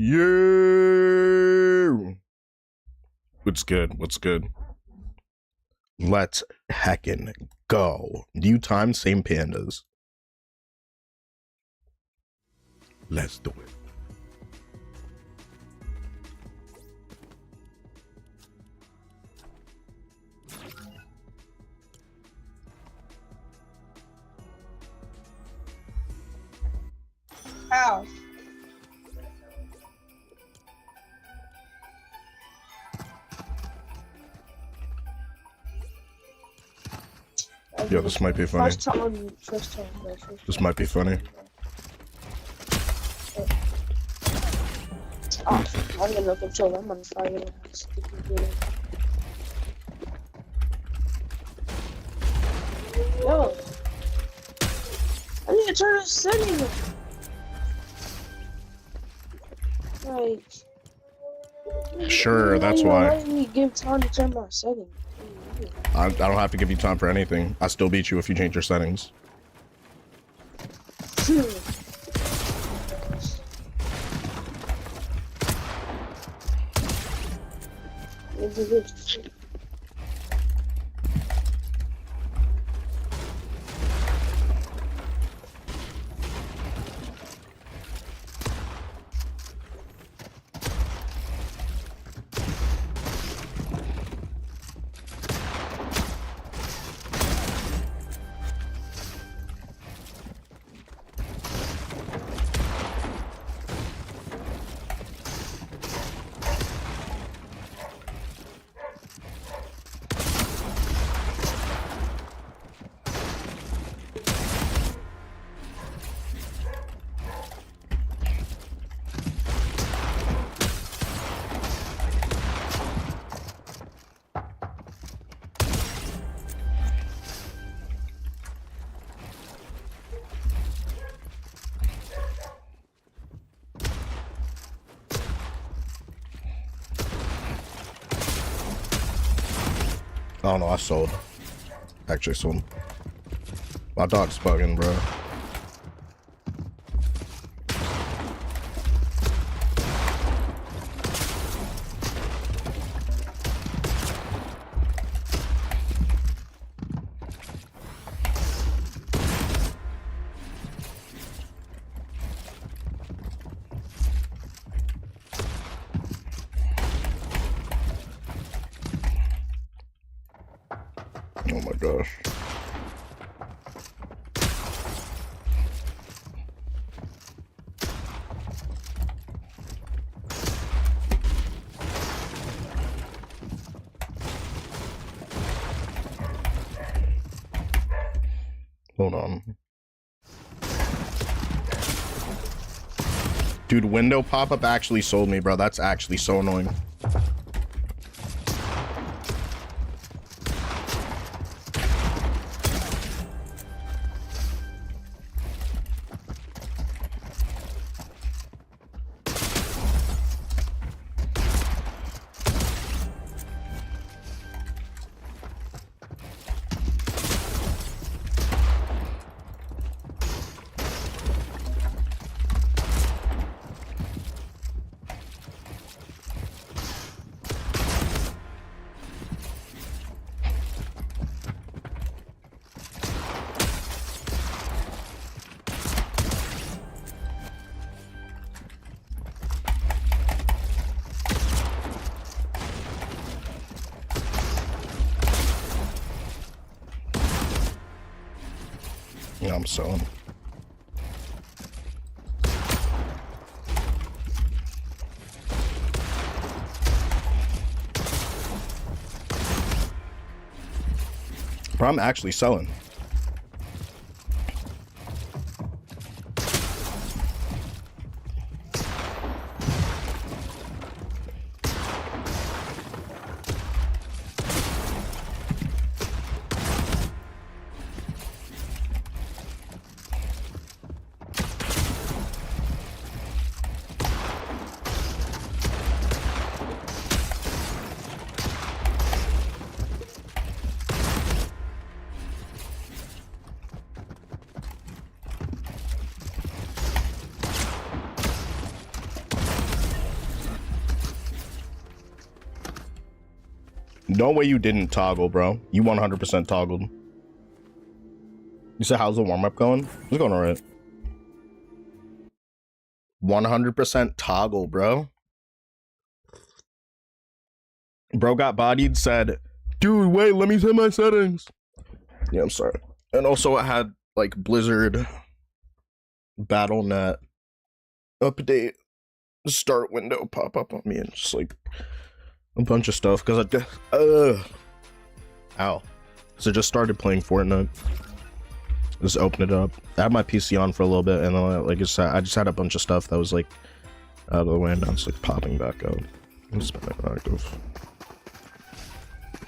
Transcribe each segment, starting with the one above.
Yeah. What's good? What's good? Let's heckin' go. New time, same pandas. Let's do it. How? Yo, this might be funny. First time. This might be funny. Oh, I'm gonna control. I'm gonna fire it. Yo, I need to turn the setting. Like, Sure, that's why. Let me give time to turn my settings. I don't have to give you time for anything. I still beat you if you change your settings. Oh no, I sold. Actually sold. My dog's bugging, bro. Oh my gosh. Hold on. Dude, window pop-up actually sold me, bro. That's actually so annoying. Yeah, I'm selling. Bro, I'm actually selling. No way you didn't toggle, bro. You 100% toggled. You said, how's the warm-up going? It's going alright. 100% toggle, bro. Bro got bodied, said, dude, wait, let me set my settings. Yeah, I'm sorry. And also it had, like, Blizzard BattleNet update start window pop up on me and just, like, a bunch of stuff, because ow. So just started playing Fortnite. Just open it up. I had my PC on for a little bit, and then, like, I just had a bunch of stuff that was, like, out of the way, and now it's, like, popping back up. Let's spin it active.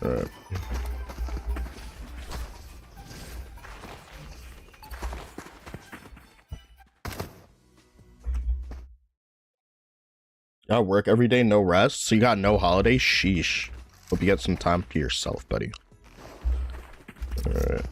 Alright. Gotta work every day, no rest. So you got no holiday? Sheesh. Hope you get some time to yourself, buddy. Alright.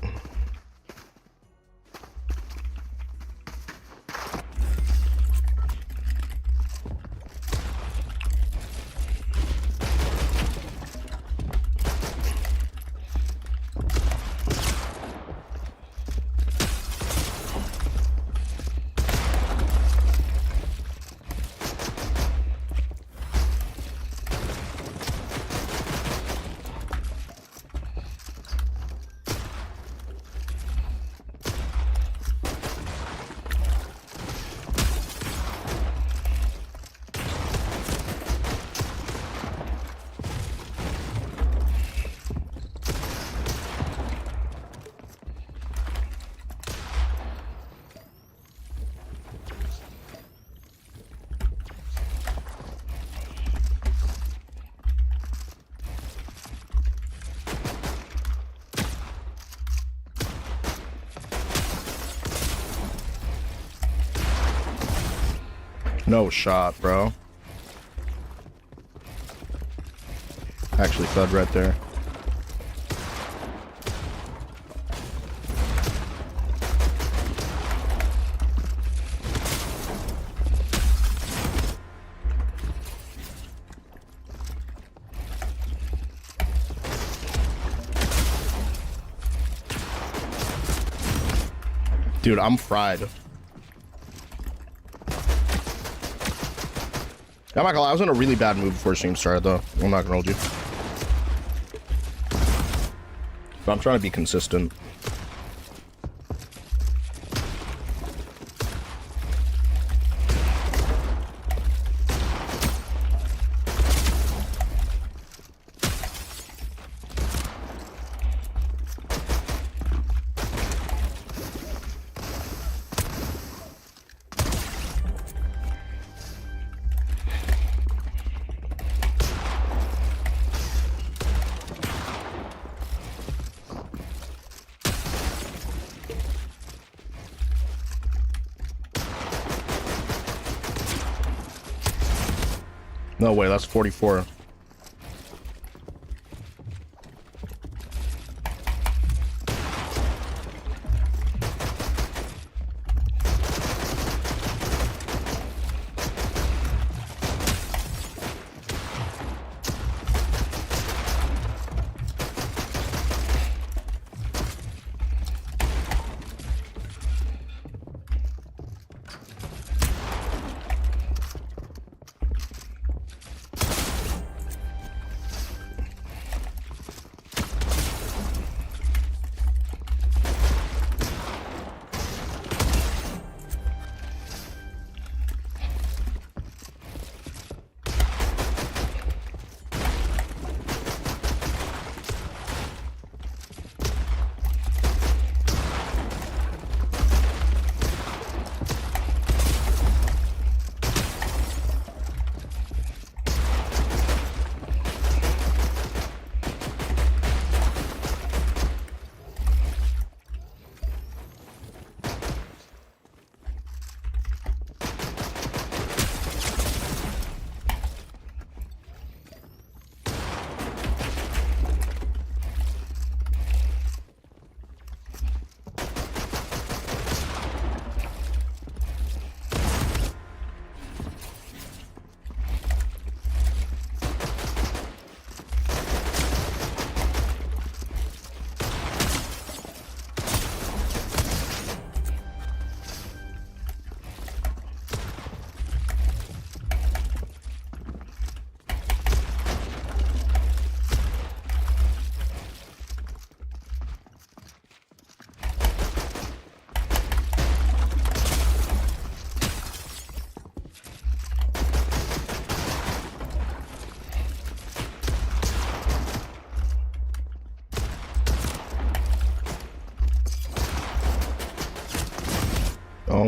No shot, bro. Actually thud right there. Dude, I'm fried. I'm not gonna lie, I was in a really bad mood before stream started, though. I'm not gonna hold you. But I'm trying to be consistent. No way, that's 44.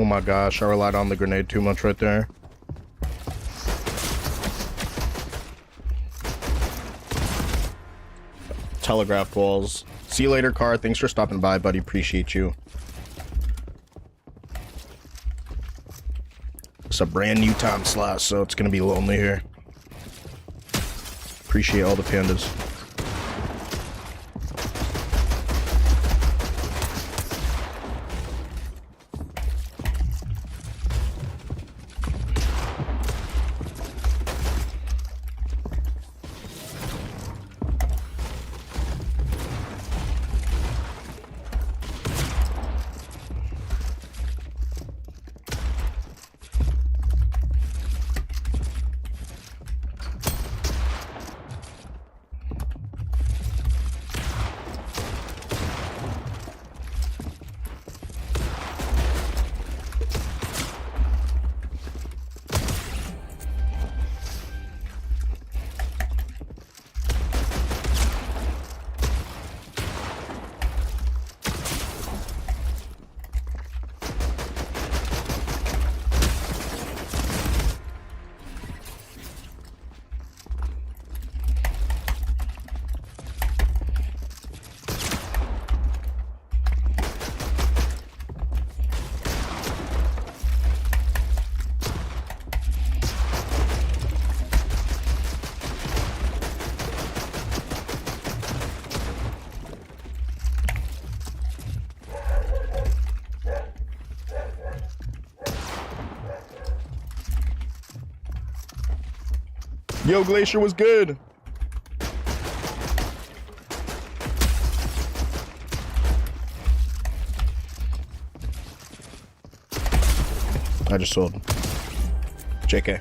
Oh my gosh, I relied on the grenade too much right there. Telegraph walls. See you later, car. Thanks for stopping by, buddy. Appreciate you. It's a brand new time slot, so it's gonna be lonely here. Appreciate all the pandas. Yo, Glacier was good. I just sold. JK.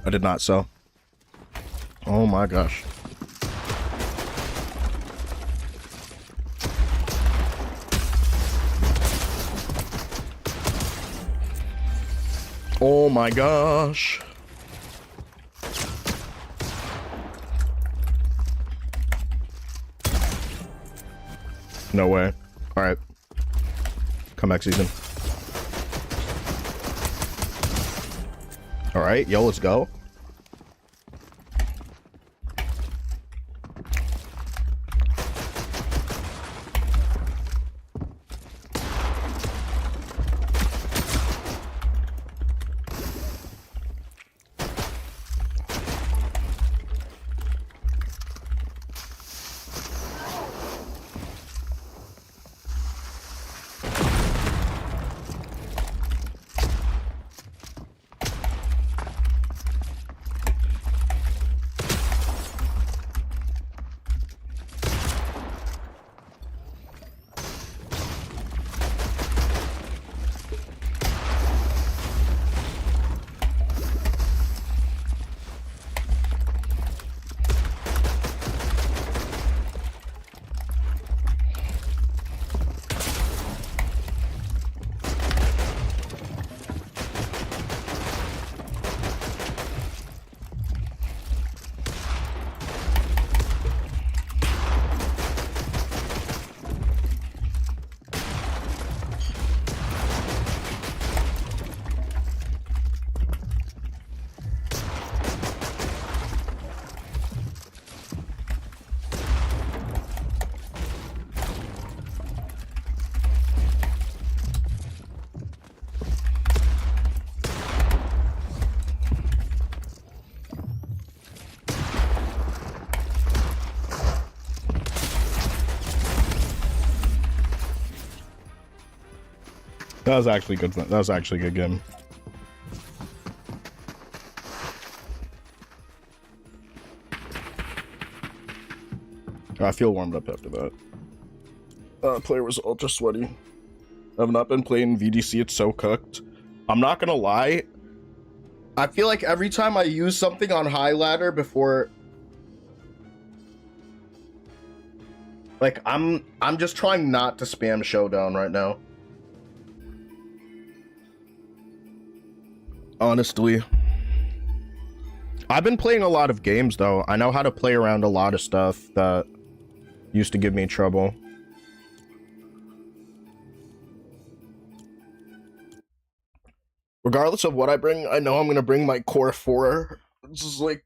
I did not sell. Oh my gosh. Oh my gosh. No way. All right. Comeback season. All right, yo, let's go. That was actually good. That was actually a good game. I feel warmed up after that. Player was ultra sweaty. I've not been playing VDC. It's so cooked. I'm not gonna lie. I feel like every time I use something on high ladder before, like I'm just trying not to spam showdown right now. Honestly, I've been playing a lot of games though. I know how to play around a lot of stuff that used to give me trouble. Regardless of what I bring, I know I'm gonna bring my core 4. It's just like...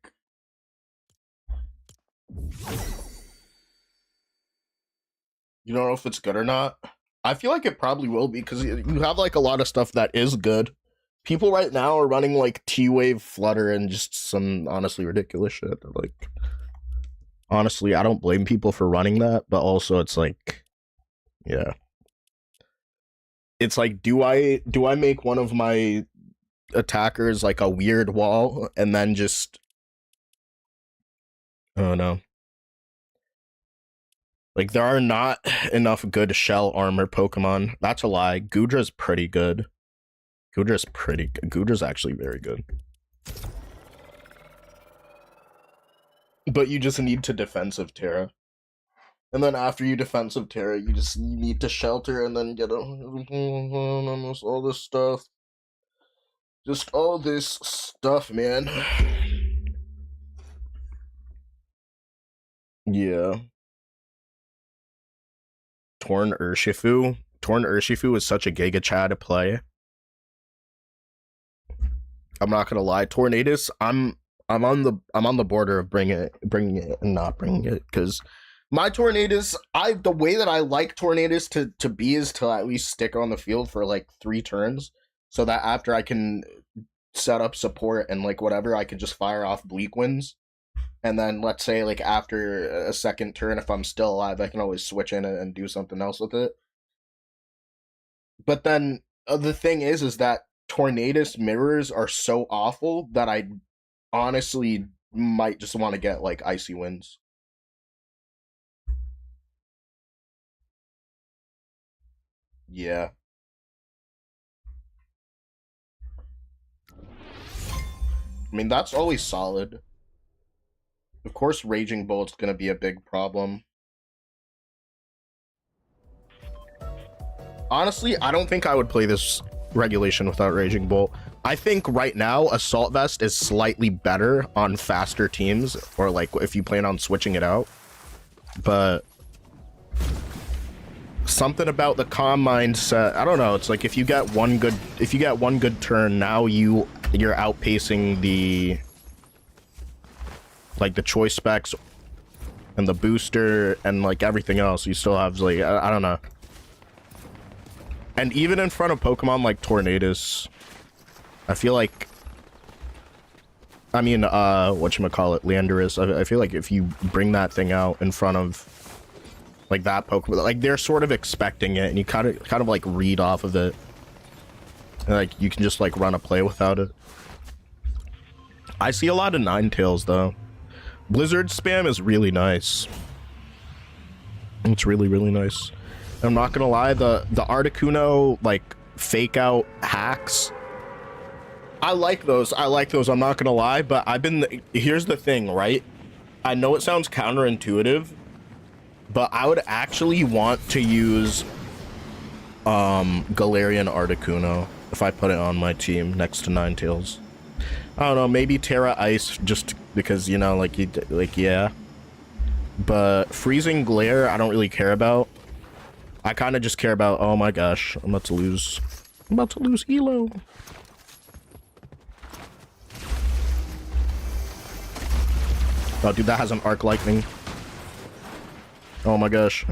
You don't know if it's good or not? I feel like it probably will be, because you have like a lot of stuff that is good. People right now are running like T-Wave, Flutter, and just some honestly ridiculous shit. Like, honestly, I don't blame people for running that, but also it's like, yeah. It's like, do I make one of my attackers like a weird wall and then just, I don't know. Like, there are not enough good shell armor Pokemon. That's a lie. Gudra's pretty good. Gudra's actually very good. But you just need to defensive Terra. And then after you defensive Terra, you need to shelter and then get almost all this stuff. Just all this stuff, man. Yeah. Torn Urshifu is such a Giga Chad to play. I'm not gonna lie, Tornadus, I'm on the border of bringing it and not bringing it, because my Tornadus, the way that I like Tornadus to be is to at least stick on the field for like 3 turns, so that after I can set up support and like whatever, I can just fire off Bleak Winds. And then let's say like after a second turn, if I'm still alive, I can always switch in and do something else with it. But then the thing is that Tornadus mirrors are so awful that I honestly might just want to get like Icy Winds. Yeah. I mean, that's always solid. Of course, Raging Bolt's gonna be a big problem. Honestly, I don't think I would play this regulation without Raging Bolt. I think right now, Assault Vest is slightly better on faster teams, or like if you plan on switching it out. But something about the calm mindset, I don't know. It's like if you get one good turn, now you're outpacing the choice specs and the booster and like everything else. You still have like I don't know. And even in front of Pokemon like Tornadus, I feel like, I mean, whatchamacallit, Landorus, I feel like if you bring that thing out in front of like that Pokemon, like they're sort of expecting it, and you kind of like read off of it, and like you can just like run a play without it. I see a lot of Ninetales though. Blizzard spam is really nice. It's really nice. I'm not gonna lie, the Articuno like fake out hacks, I like those. I'm not gonna lie, but here's the thing, right? I know it sounds counterintuitive, but I would actually want to use Galarian Articuno if I put it on my team next to Ninetales. I don't know, maybe Terra Ice, just because, you know, like yeah. But Freezing Glare, I don't really care about. I kind of just care about, oh my gosh, I'm about to lose Elo. Oh, dude, that has an Arc Lightning. Oh my gosh.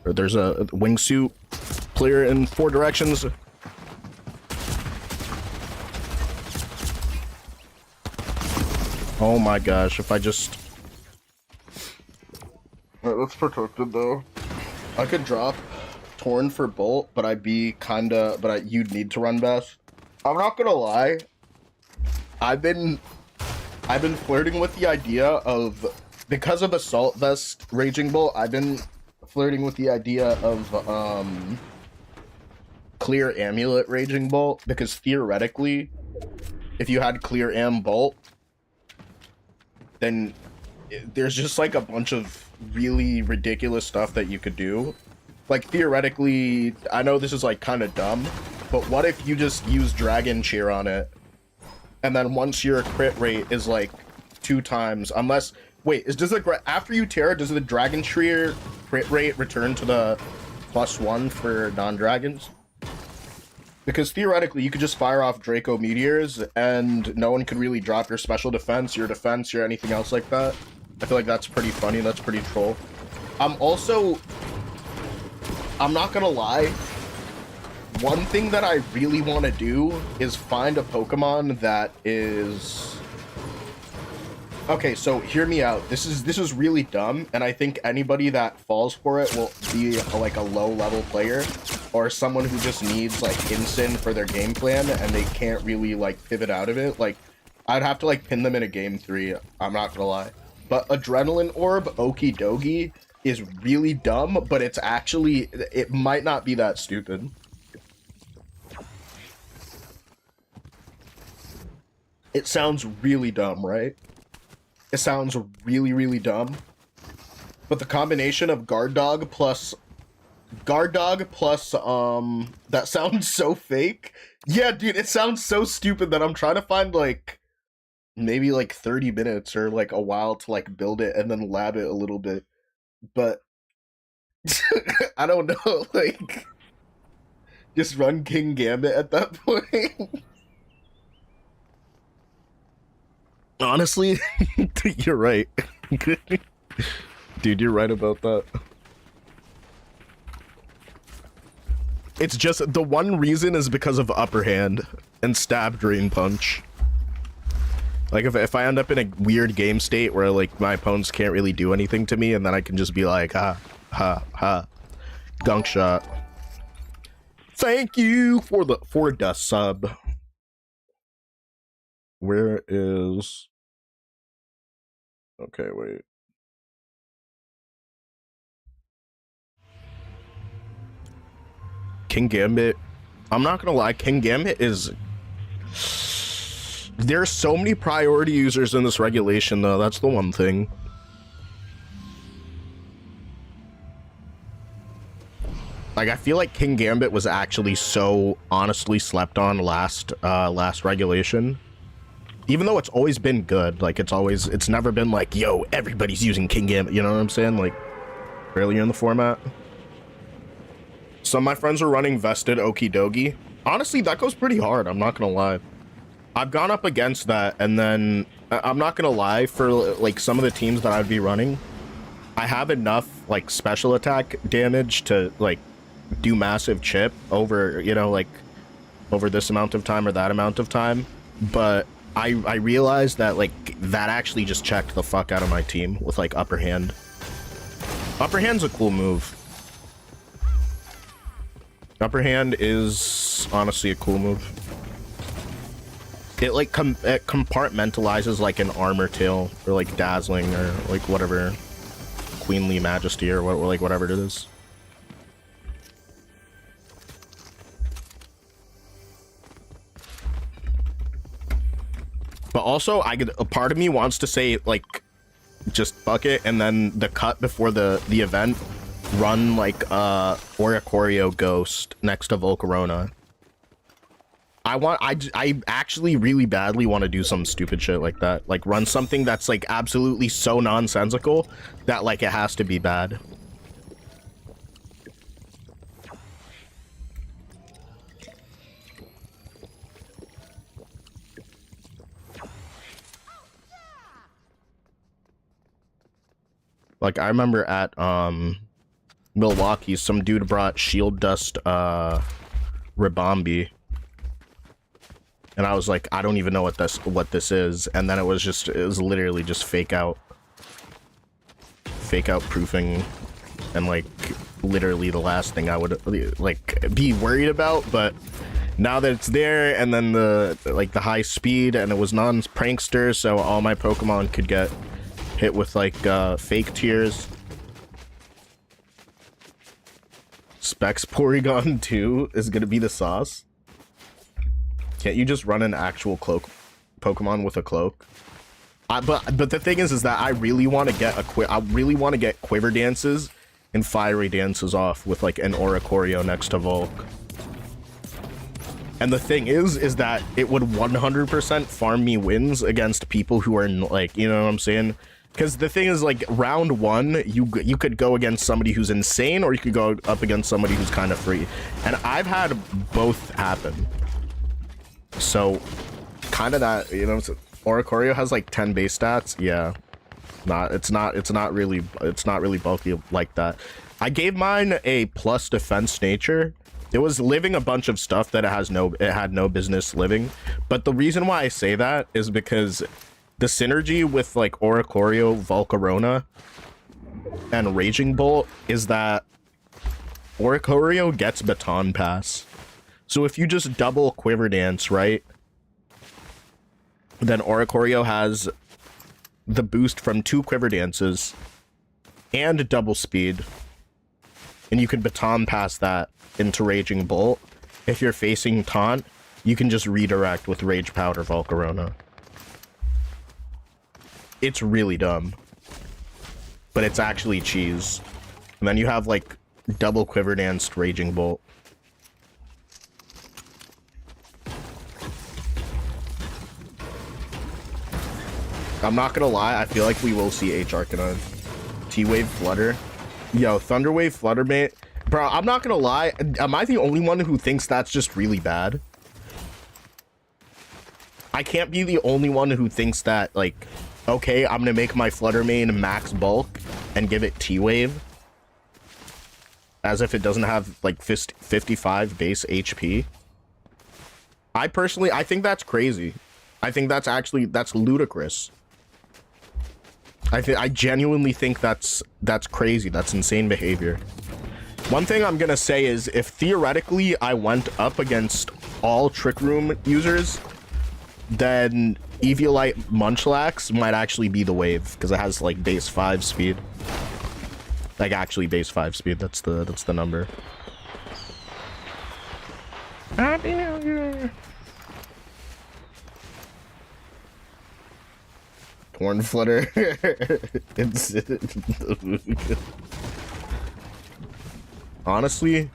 There's a wingsuit player in 4 directions. Oh my gosh, if I just... Alright, let's protect it though. I could drop Torn for Bolt, but you'd need to run best. I'm not gonna lie. I've been flirting with the idea of, because of Assault Vest Raging Bolt, I've been flirting with the idea of Clear Amulet Raging Bolt, because theoretically, if you had Clear Am Bolt, then there's just like a bunch of really ridiculous stuff that you could do. Like theoretically, I know this is like kind of dumb, but what if you just use Dragon Cheer on it, and then once your crit rate is like 2 times, unless, wait, after you Terra, does the Dragon Cheer crit rate return to the +1 for non-dragons? Because theoretically, you could just fire off Draco meteors, and no one could really drop your special defense, your anything else like that. I feel like that's pretty funny. That's pretty troll. I'm not gonna lie. One thing that I really want to do is find a Pokemon that is... Okay, so hear me out. This is really dumb, and I think anybody that falls for it will be like a low-level player, or someone who just needs like instant for their game plan, and they can't really like pivot out of it. Like, I'd have to like pin them in a game 3. I'm not gonna lie, but Adrenaline Orb, Okie Dokie, is really dumb, but it's actually, it might not be that stupid. It sounds really dumb, right? It sounds really, really dumb. But the combination of Guard Dog plus, that sounds so fake. Yeah, dude, it sounds so stupid that I'm trying to find, like, maybe, like, 30 minutes or, like, a while to, like, build it and then lab it a little bit. But, I don't know, like, just run King Gambit at that point. Honestly, you're right. Dude, you're right about that. It's just, the one reason is because of Upper Hand and Stab Drain Punch. Like, if I end up in a weird game state where, like, my opponents can't really do anything to me, and then I can just be like, ha, ha, ha. Gunk shot. Thank you for the sub. Where is... Okay, wait. King Gambit. I'm not gonna lie, King Gambit is... There's so many priority users in this regulation, though. That's the one thing. Like, I feel like King Gambit was actually so honestly slept on last regulation. Even though it's always been good, like, it's never been like, yo, everybody's using King Gambit, you know what I'm saying? Like, earlier in the format. Some of my friends are running Vested Okie Dokie. Honestly, that goes pretty hard, I'm not gonna lie. I've gone up against that, and then, I'm not gonna lie, for, like, some of the teams that I'd be running, I have enough, like, special attack damage to, like, do massive chip over, you know, like, over this amount of time or that amount of time, but I realized that, like, that actually just checked the fuck out of my team with, like, Upper Hand. Upper Hand's a cool move. Upper Hand is honestly a cool move. It, like, it compartmentalizes, like, an Armor Tail, or, like, Dazzling, or, like, whatever. Queenly Majesty, or, like, whatever it is. But also, a part of me wants to say, like, just fuck it, and then the cut before the event, run, like, Oricorio Ghost next to Volcarona. I actually really badly want to do some stupid shit like that. Like, run something that's, like, absolutely so nonsensical that, like, it has to be bad. Like, I remember at, Milwaukee, some dude brought Shield Dust, Ribombi. And I was like, I don't even know what this is. And then it was literally just fake out proofing. And, like, literally the last thing I would, like, be worried about. But now that it's there, and then the high speed, and it was non-prankster, so all my Pokemon could get hit with, like, fake tears. Specs Porygon 2 is gonna be the sauce. Can't you just run an actual cloak Pokemon with a cloak? But the thing is that I really want to get Quiver Dances and Fiery Dances off with, like, an Oricorio next to Volk. And the thing is that it would 100% farm me wins against people who are, like, you know what I'm saying? Because the thing is, like, round one, you could go against somebody who's insane, or you could go up against somebody who's kind of free. And I've had both happen. So, kind of that, you know, Oricorio has like 10 base stats. Yeah, it's not really bulky like that. I gave mine a plus defense nature. It was living a bunch of stuff that it had no business living. But the reason why I say that is because the synergy with like Oricorio, Volcarona, and Raging Bolt is that Oricorio gets Baton Pass. So if you just double Quiver Dance, right? Then Oricorio has the boost from 2 Quiver Dances and double speed. And you can Baton Pass that into Raging Bolt. If you're facing Taunt, you can just redirect with Rage Powder Volcarona. It's really dumb. But it's actually cheese. And then you have like double Quiver Danced Raging Bolt. I'm not gonna lie, I feel like we will see H Arcanine. T-Wave Flutter. Yo, Thunderwave Flutter, mate. Bro, I'm not gonna lie. Am I the only one who thinks that's just really bad? I can't be the only one who thinks that, like, okay, I'm gonna make my Flutter main max bulk and give it T-Wave. As if it doesn't have, like, 55 base HP. I think that's crazy. I think that's ludicrous. I genuinely think that's crazy. That's insane behavior. One thing I'm gonna say is, if theoretically I went up against all Trick Room users, then Eviolite Munchlax might actually be the wave, because it has like base 5 speed. Like actually base 5 speed. That's the number. Horn Flutter. Honestly,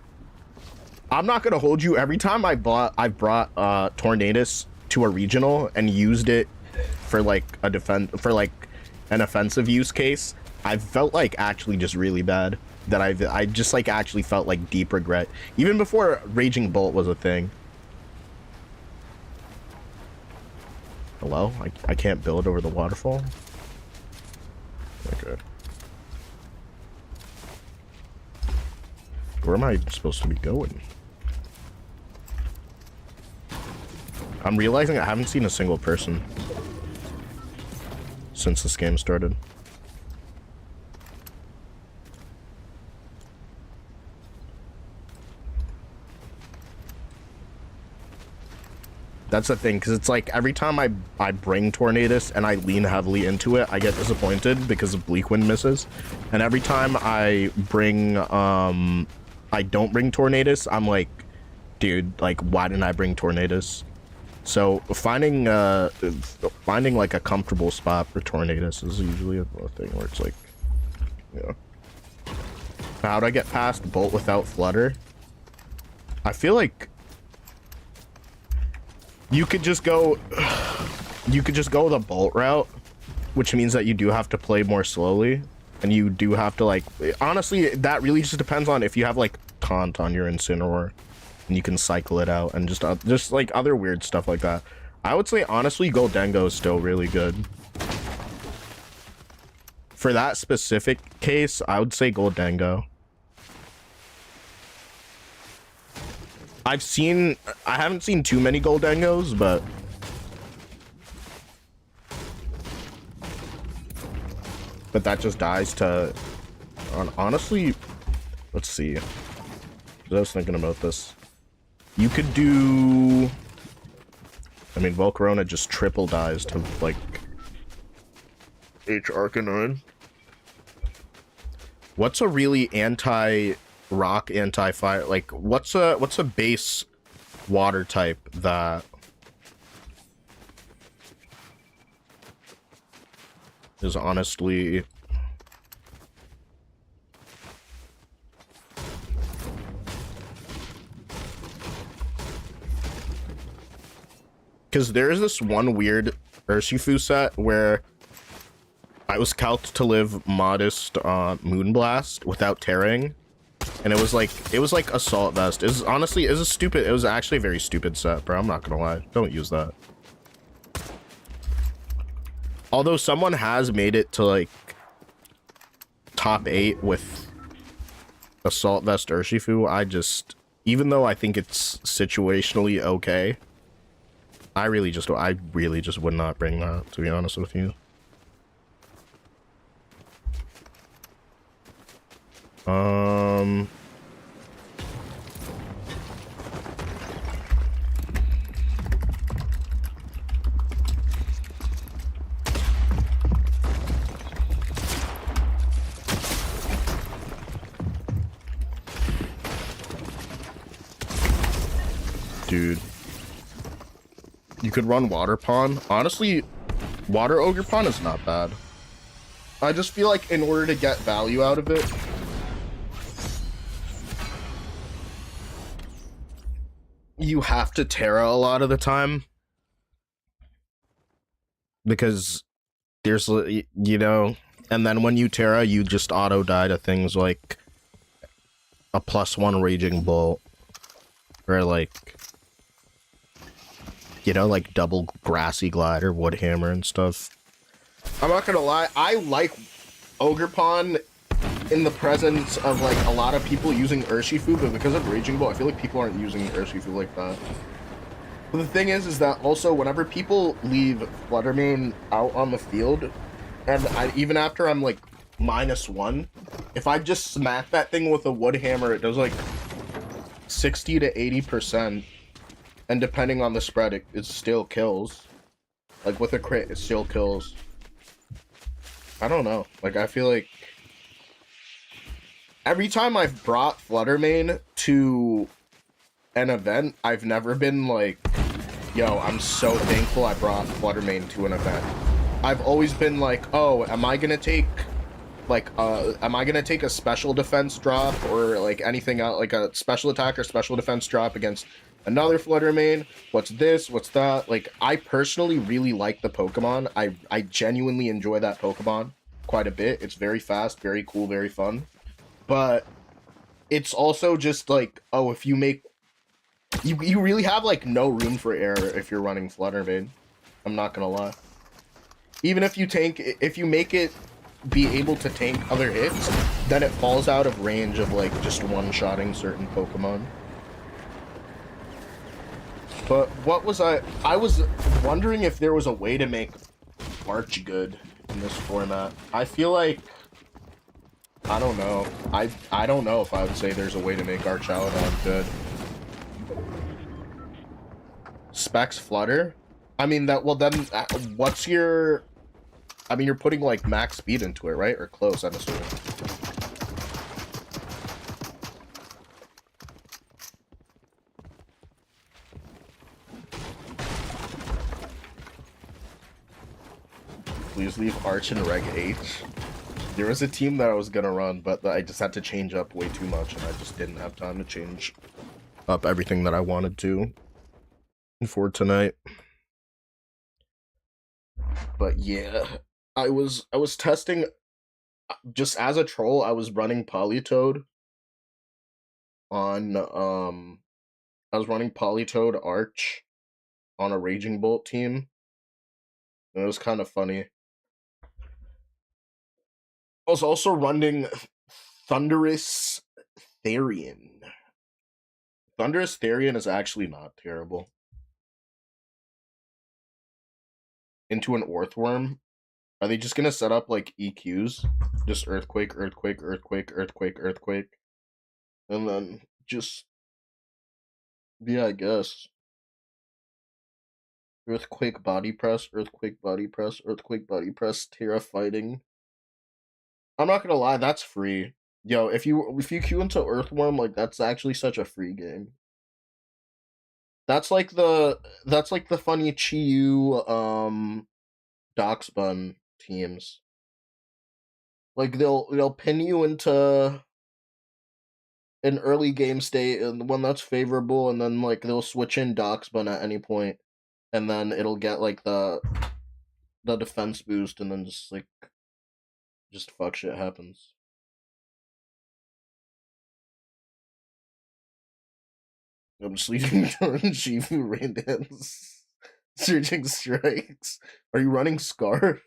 I'm not gonna hold you. Every time I've brought Tornadus to a regional and used it for like an offensive use case, I've felt like actually just really bad. That I just like actually felt like deep regret, even before Raging Bolt was a thing. Hello? I can't build over the waterfall? Okay. Where am I supposed to be going? I'm realizing I haven't seen a single person since this game started. That's the thing, because it's like every time I bring Tornadus and I lean heavily into it, I get disappointed because of Bleak Wind misses. And every time I bring I don't bring Tornadus, I'm like, dude, like, why didn't I bring Tornadus? So finding like a comfortable spot for Tornadus is usually a thing where it's like, you know. How'd I get past Bolt without Flutter? I feel like you could just go the Bolt route, which means that you do have to play more slowly, and you do have to, like, honestly, that really just depends on if you have like Taunt on your Incineroar and you can cycle it out, and just like other weird stuff like that. I would say honestly Goldengo is still really good. For that specific case, I would say Goldengo. I haven't seen too many Goldengos, but that just dies to, honestly, let's see. I was thinking about this. You could do, I mean, Volcarona just triple dies to like H Arcanine. What's a really anti-rock, anti-fire, like what's a base water type that is honestly because there's this one weird Urshifu set where I was calced to live modest Moonblast without tearing, and it was like assault vest. It was honestly, it was actually a very stupid set, bro. I'm not gonna lie. Don't use that. Although someone has made it to like top 8 with assault vest Urshifu, even though I think it's situationally okay, I really just would not bring that, to be honest with you. Dude, you could run water pawn. Honestly, water ogre pawn is not bad. I just feel like in order to get value out of it, you have to Terra a lot of the time, because there's, you know, and then when you Terra, you just auto die to things like a +1 raging bolt, or like, you know, like double grassy glide or wood hammer and stuff. I'm not gonna lie, I like ogre pawn in the presence of like a lot of people using Urshifu, but because of raging bolt, I feel like people aren't using Urshifu like that. But the thing is that also whenever people leave Fluttermane out on the field, and even after I'm like -1, if I just smack that thing with a wood hammer, it does like 60 to 80%, and depending on the spread, it still kills. Like with a crit, it still kills. I don't know. Like, I feel like every time I've brought Fluttermane to an event, I've never been like, yo, I'm so thankful I brought Fluttermane to an event. I've always been like, oh, am I gonna take like a special defense drop, or like anything else, like a special attack or special defense drop against another Fluttermane? What's this? What's that? Like, I personally really like the Pokemon. I genuinely enjoy that Pokemon quite a bit. It's very fast, very cool, very fun. But it's also just like, oh, if you make... You really have, like, no room for error if you're running Fluttermane. I'm not gonna lie. Even if you make it be able to tank other hits, then it falls out of range of, like, just one-shotting certain Pokemon. But what was I was wondering if there was a way to make Arch good in this format. I feel like, I don't know. I don't know if I would say there's a way to make Archaladon good. Specs Flutter? I mean, well then, what's your... I mean, you're putting, like, max speed into it, right? Or close, I'm assuming. Please leave Arch and Reg H. There was a team that I was gonna run, but I just had to change up way too much, and I just didn't have time to change up everything that I wanted to for tonight. But yeah, I was testing, just as a troll, I was running Politoed on I was running Politoed Arch on a Raging Bolt team. And it was kind of funny. I was also running Thunderous Therian. Thunderous Therian is actually not terrible. Into an Earthworm. Are they just gonna set up like EQs? Just Earthquake, Earthquake, Earthquake, Earthquake, Earthquake. And then just... yeah, I guess. Earthquake Body Press, Earthquake Body Press, Earthquake Body Press, Terra Fighting. I'm not gonna lie, that's free. Yo, if you queue into Earthworm, like, that's actually such a free game. That's like the funny Chiyu Doxbun teams. Like, they'll pin you into an early game state, and when that's favorable, and then like they'll switch in Doxbun at any point, and then it'll get like the defense boost, and then just like Just fuck shit happens. I'm sleeping on Shifu rain dance. Searching strikes. Are you running Scarf?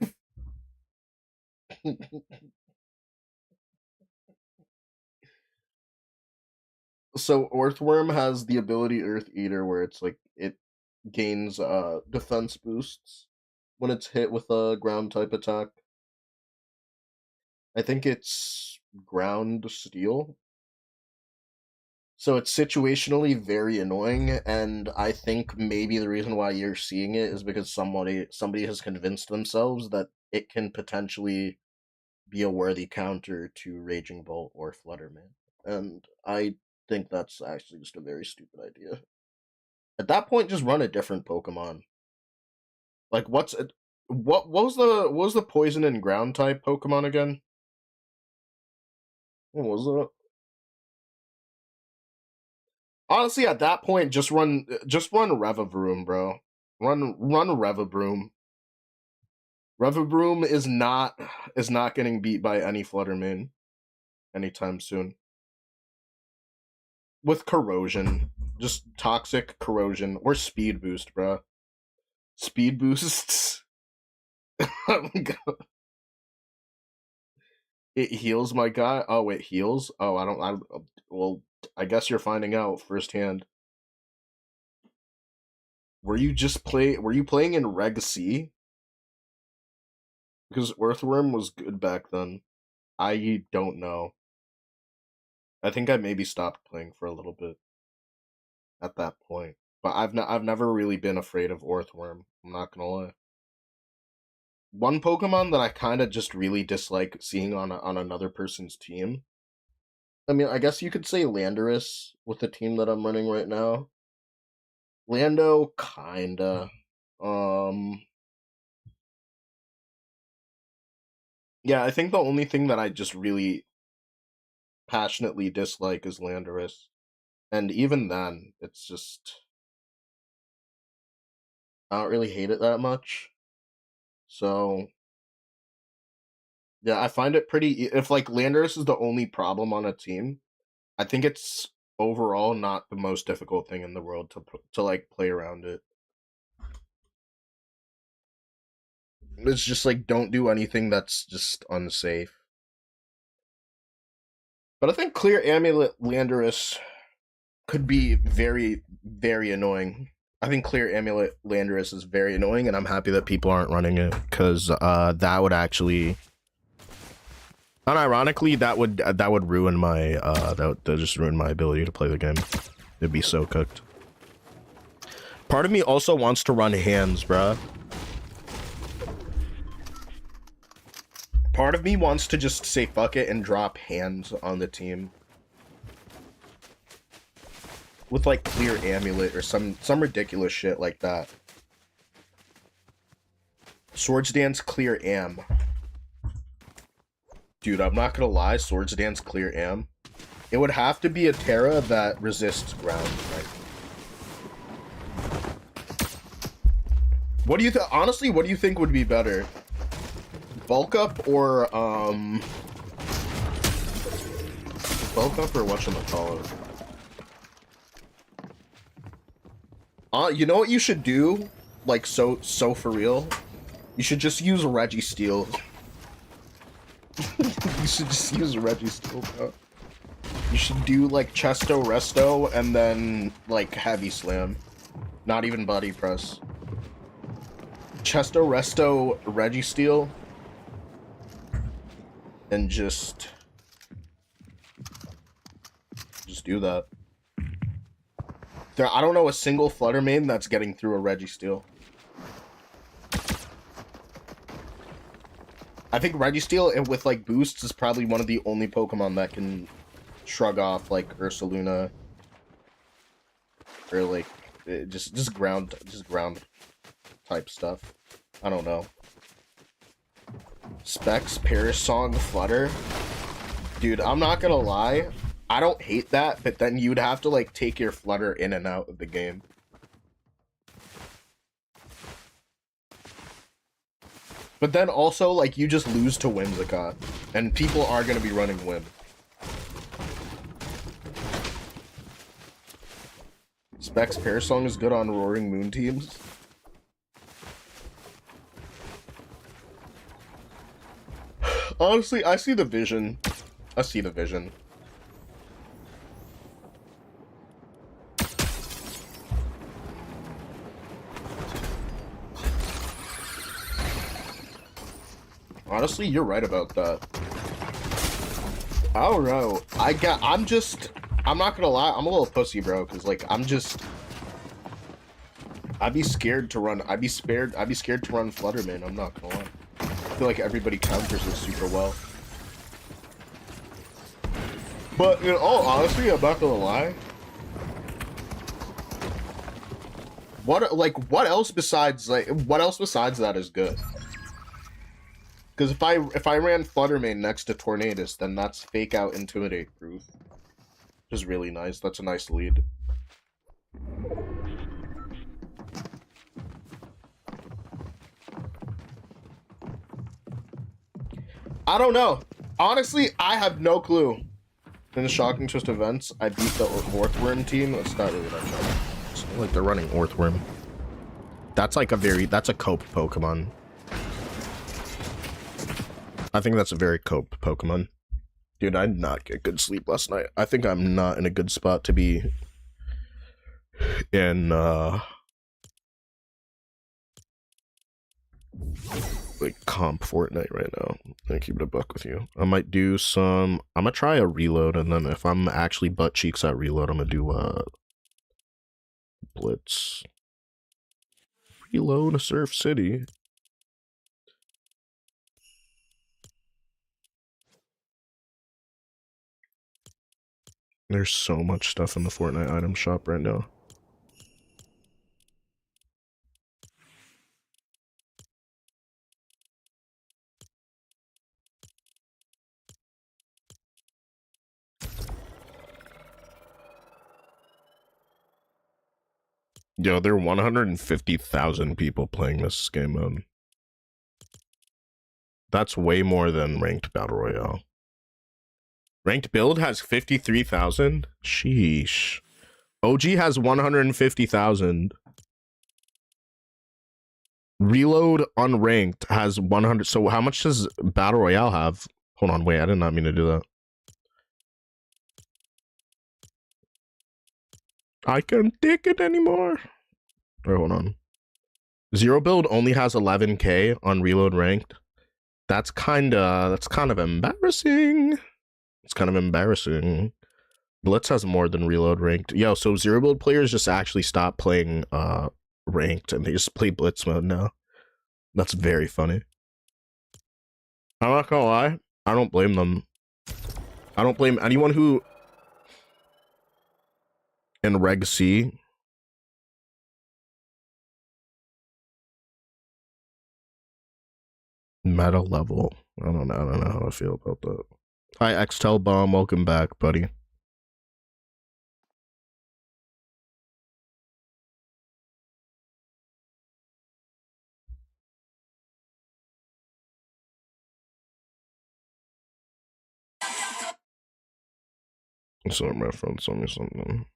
So Earthworm has the ability Earth Eater where it's like it gains defense boosts when it's hit with a ground type attack. I think it's ground steel. So it's situationally very annoying, and I think maybe the reason why you're seeing it is because somebody has convinced themselves that it can potentially be a worthy counter to Raging Bolt or Flutterman. And I think that's actually just a very stupid idea. At that point, just run a different Pokemon. Like what was the poison and ground type Pokemon again? What was it? Honestly, at that point, just run Revavroom, bro. Run Revavroom. Revavroom is not getting beat by any Fluttermane anytime soon. With corrosion, just toxic corrosion or speed boost, bro. Speed boosts. Oh my god. It heals my guy. Oh, it heals. Oh, I don't. Well, I guess you're finding out firsthand. Were you playing in Reg C? Because Earthworm was good back then. I don't know. I think I maybe stopped playing for a little bit at that point. But I've never really been afraid of Earthworm. I'm not gonna lie. One Pokemon that I kind of just really dislike seeing on another person's team. I mean, I guess you could say Landorus with the team that I'm running right now. Lando, kinda. Um, yeah, I think the only thing that I just really passionately dislike is Landorus. And even then, it's just I don't really hate it that much. So yeah, I find it pretty. If like Landorus is the only problem on a team, I think it's overall not the most difficult thing in the world to like play around it. It's just like don't do anything that's just unsafe. But I think Clear Amulet Landorus could be very, very annoying. I think Clear Amulet Landorus is very annoying, and I'm happy that people aren't running it because that would actually, unironically, that would ruin my that would just ruin my ability to play the game. It'd be so cooked. Part of me also wants to run hands, bruh. Part of me wants to just say fuck it and drop hands on the team. With like Clear Amulet or some ridiculous shit like that. Swords Dance Clear Am. Dude, I'm not gonna lie, Swords Dance Clear Am. It would have to be a Terra that resists ground. Right? What do you honestly, what do you think would be better? Bulk up or whatchamacallit? You know what you should do? Like so for real? You should just use Registeel. You should just use Registeel, bro. You should do like Chesto Resto and then like Heavy Slam. Not even Body Press. Chesto Resto Registeel. And just do that. I don't know a single Fluttermane that's getting through a Registeel. I think Registeel with like boosts is probably one of the only Pokemon that can shrug off like Ursaluna or like just ground type stuff. I don't know. Specs, Paris Song, Flutter. Dude, I'm not gonna lie. I don't hate that, but then you'd have to like take your Flutter in and out of the game. But then also, like, you just lose to Whimsicott, and people are gonna be running Whim. Specs Pear Song is good on Roaring Moon teams. Honestly, I see the vision. I see the vision. Honestly, you're right about that. I don't know. I'm not gonna lie, I'm a little pussy, bro, because, like, I'd be scared to run, I'd be scared to run Flutterman, I'm not gonna lie. I feel like everybody counters it super well. But, you know, honestly, I'm not gonna lie. What else besides that is good? Because if I ran Fluttermane next to Tornadus, then that's fake out Intimidate proof. Which is really nice. That's a nice lead. I don't know. Honestly, I have no clue. In the Shocking Twist events, I beat the Orthworm team. That's not really that shocking. It's like they're running Orthworm. That's like that's a cope Pokemon. I think that's a very cope Pokemon. Dude, I did not get good sleep last night. I think I'm not in a good spot to be in, like, comp Fortnite right now. I keep it a buck with you. I might do I'm gonna try a reload, and then if I'm actually butt cheeks at reload, I'm gonna do, Blitz. Reload Surf City. There's so much stuff in the Fortnite item shop right now. Yo, there are 150,000 people playing this game mode. That's way more than ranked Battle Royale. Ranked build has 53,000? Sheesh. OG has 150,000. Reload unranked has 100. So how much does Battle Royale have? Hold on, wait, I did not mean to do that. I can't take it anymore. Wait, hold on. Zero build only has 11k on reload ranked. That's kind of embarrassing. It's kind of embarrassing. Blitz has more than reload ranked. Yo, so zero build players just actually stop playing ranked and they just play blitz mode now. That's very funny. I'm not gonna lie, I don't blame them. I don't blame anyone who in Reg C meta level. I don't know how I feel about that. Hi, Xtel Bomb, welcome back, buddy. So my phone told me something.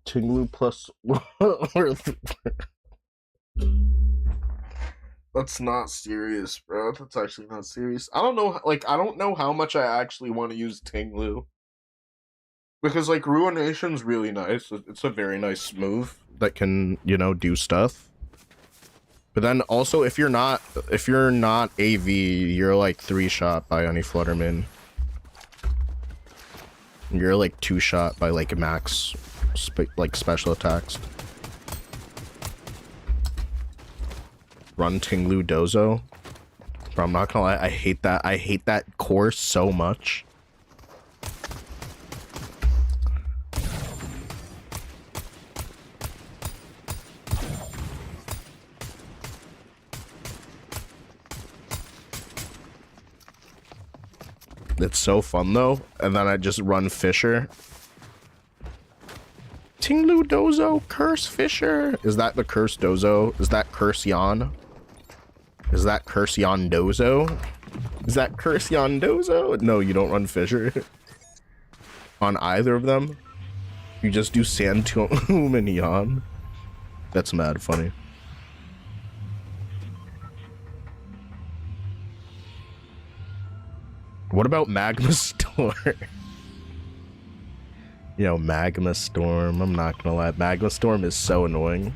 Tinglu plus That's not serious, bro. That's actually not serious. I don't know, like, I don't know how much I actually want to use Tinglu. Because, like, Ruination's really nice. It's a very nice move that can, you know, do stuff. But then also, if you're not AV, you're like 3-shot by any Flutterman. You're like 2-shot by like max, like special attacks. Run Tinglu Dozo. Bro, I'm not gonna lie, I hate that. I hate that course so much. It's so fun though, and then I just run Fisher. Tinglu Dozo, Curse Fisher. Is that the Curse Dozo? Is that Curse Yan? Is that Curse Yan Dozo? Is that Curse Yan Dozo? No, you don't run Fisher. On either of them. You just do Sand Tomb and Yan. That's mad funny. What about Magma Storm? Yo, Magma Storm. I'm not gonna lie. Magma Storm is so annoying.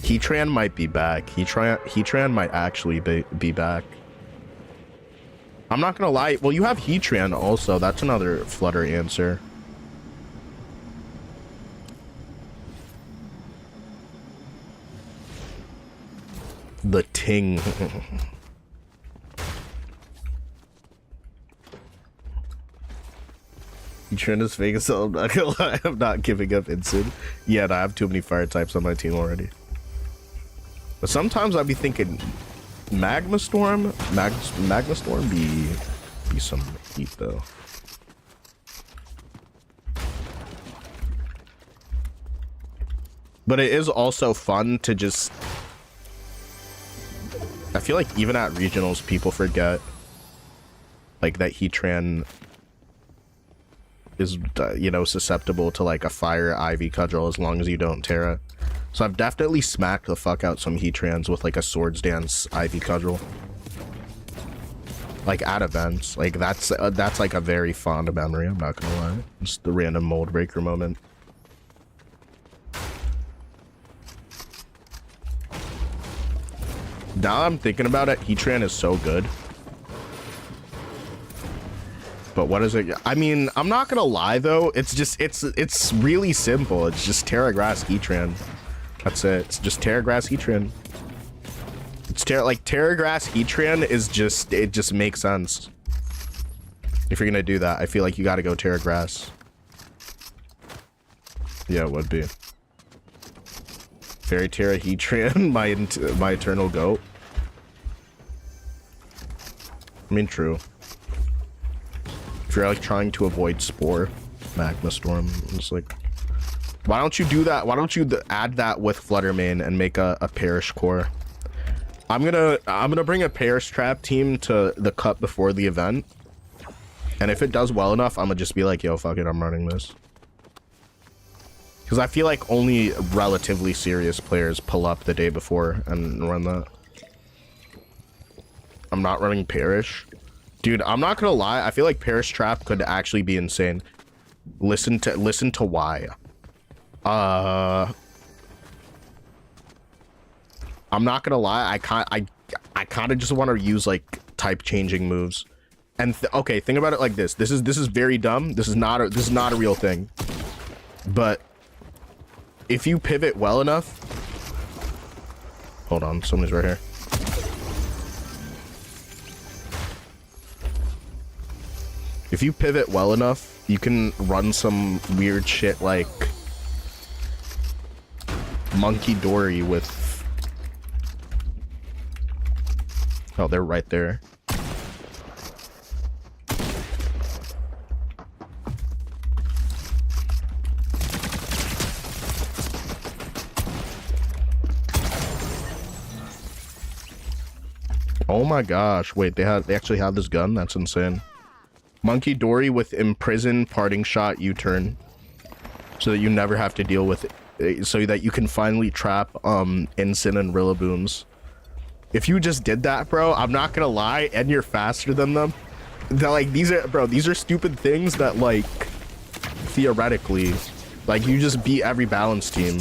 Heatran might be back. Heatran might actually be back. I'm not gonna lie. Well, you have Heatran also. That's another Flutter answer. The Ting. Heatran is fake as hell. I'm not gonna lie. I'm not giving up instant. Yeah, I have too many fire types on my team already. But sometimes I'd be thinking Magma Storm be some heat though. But it is also fun to just, I feel like even at regionals people forget like that Heatran is, you know, susceptible to like a fire Ivy cudgel as long as you don't Terra. So I've definitely smacked the fuck out some Heatrans with like a Swords Dance Ivy cudgel. Like at events. Like that's like a very fond memory, I'm not gonna lie. Just the random mold breaker moment. Now I'm thinking about it, Heatran is so good. But what is it? I mean, I'm not gonna lie though, it's just it's really simple. It's just Terra Grass Heatran. That's it. It's just Terra Grass Heatran. It's Terra Grass Heatran is just, it just makes sense. If you're gonna do that, I feel like you gotta go Terra Grass. Yeah, it would be. Fairy Terra Heatran, my eternal goat. I mean, true. If you're like trying to avoid Spore, Magma Storm, it's like, why don't you do that? Why don't you add that with Fluttermane and make a Perish core? I'm gonna bring a Perish Trap team to the cup before the event, and if it does well enough, I'm gonna just be like, yo, fuck it, I'm running this. Because I feel like only relatively serious players pull up the day before and run that. I'm not running Perish. Dude, I'm not gonna lie, I feel like Perish Trap could actually be insane. Listen to why. I'm not gonna lie, I kind of just want to use like type changing moves. And okay, think about it like this. This is very dumb. This is not a real thing. But if you pivot well enough, hold on, somebody's right here. If you pivot well enough, you can run some weird shit like Monkey Dory with... Oh, they're right there. Oh my gosh, wait, they actually have this gun? That's insane. Monkey Dory with Imprison Parting Shot U-turn. So that you never have to deal with it. So that you can finally trap Ensign and Rillabooms. If you just did that, bro, I'm not gonna lie, and you're faster than them. They're like, these are stupid things that, like, theoretically, like, you just beat every balanced team.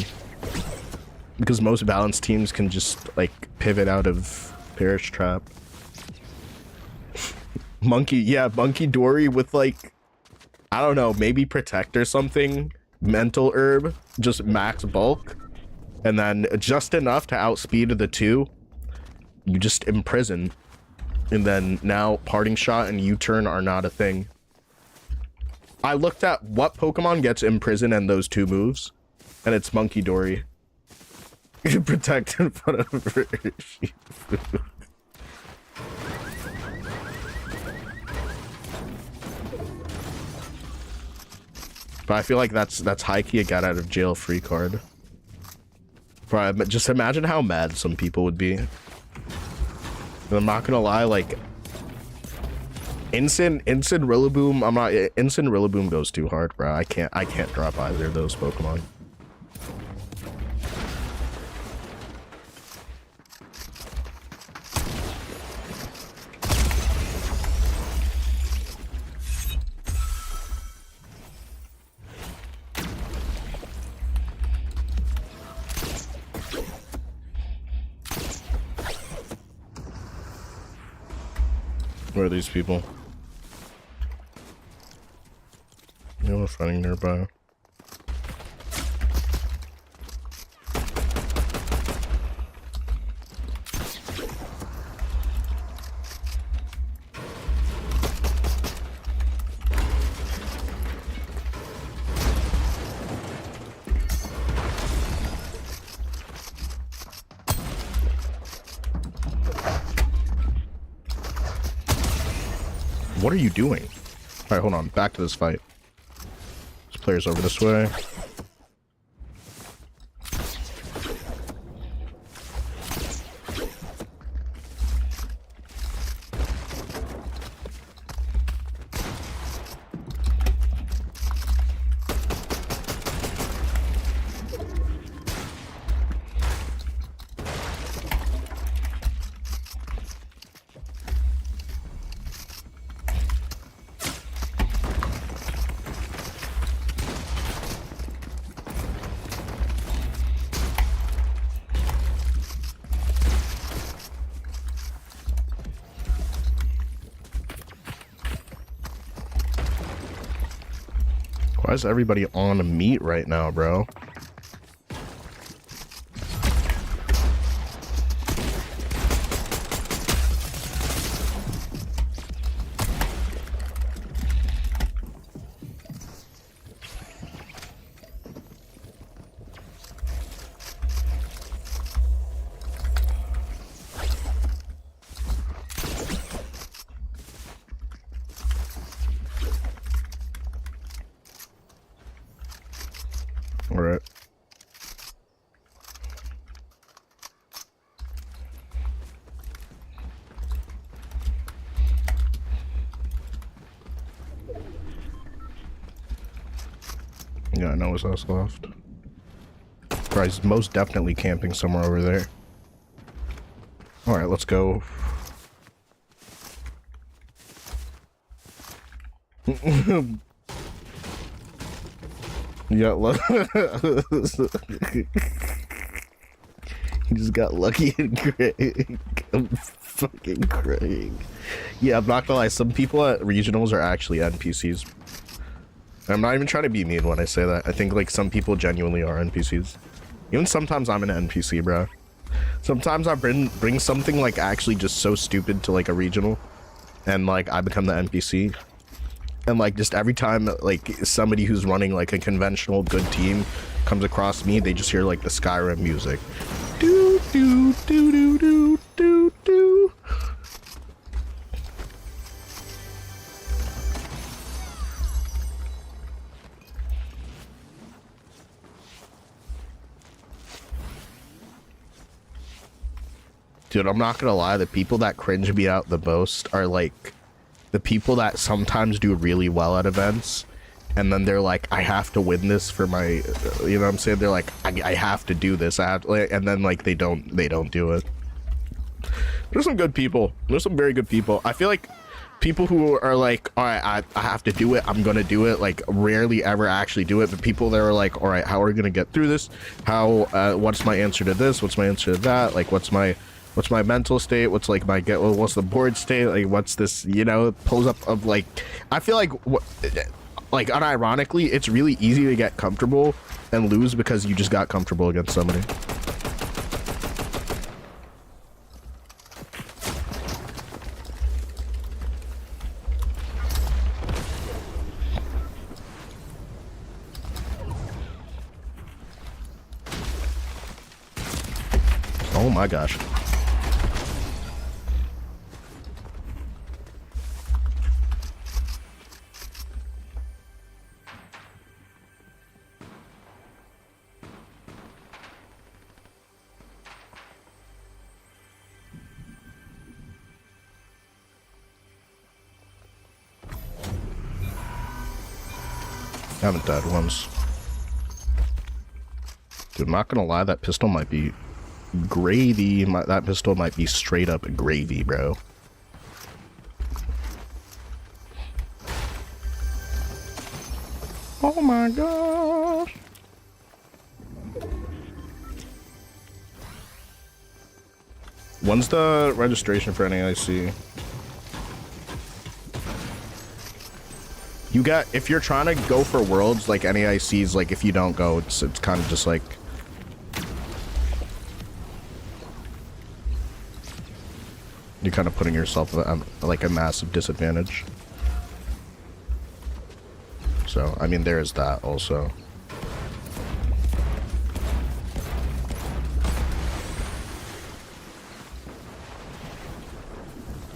Because most balanced teams can just, like, pivot out of Perish Trap. Monkey, yeah, Monkey Dory with like, I don't know, maybe Protect or something. Mental Herb, just max bulk. And then just enough to outspeed the two. You just imprison. And then now Parting Shot and U-Turn are not a thing. I looked at what Pokemon gets Imprison and those two moves. And it's Monkey Dory. Protect in front of her. But I feel like that's high-key a get out of jail free card. But just imagine how mad some people would be. And I'm not gonna lie, like Instant Rillaboom, Instant Rillaboom goes too hard, bro. I can't drop either of those Pokemon. Where are these people? No one fighting nearby. What are you doing? All right, hold on. Back to this fight. This player's over this way. Why is everybody on meat right now, bro? Alright. Yeah, I know what's else left. Bro, he's most definitely camping somewhere over there. Alright, let's go. You got lucky. He just got lucky and Craig. I'm fucking Craig. Yeah, I'm not gonna lie. Some people at regionals are actually NPCs. I'm not even trying to be mean when I say that. I think like some people genuinely are NPCs. Even sometimes I'm an NPC, bro. Sometimes I bring something like actually just so stupid to like a regional, and like I become the NPC. And like just every time like somebody who's running like a conventional good team comes across me, they just hear like the Skyrim music. Do do do do do do do. Dude, I'm not gonna lie, the people that cringe me out the most are like the people that sometimes do really well at events, and then they're like, I have to win this for my, you know what I'm saying? They're like, I have to do this. I have to, and then like they don't do it. There's some good people. There's some very good people. I feel like people who are like, all right, I have to do it. I'm gonna do it. Like rarely ever actually do it. But people that are like, all right, how are we gonna get through this? How? What's my answer to this? What's my answer to that? Like, what's my What's my mental state? What's like my get? What's the board state? Like, what's this? You know, pulls up of like. I feel like, like unironically, it's really easy to get comfortable and lose because you just got comfortable against somebody. Oh my gosh. I haven't died once. Dude, I'm not gonna lie, that pistol might be gravy. That pistol might be straight up gravy, bro. Oh my gosh. When's the registration for NAIC? You got, if you're trying to go for worlds like NAIC's, like if you don't go, it's kind of just like you're kind of putting yourself at like a massive disadvantage. So, I mean, there is that also.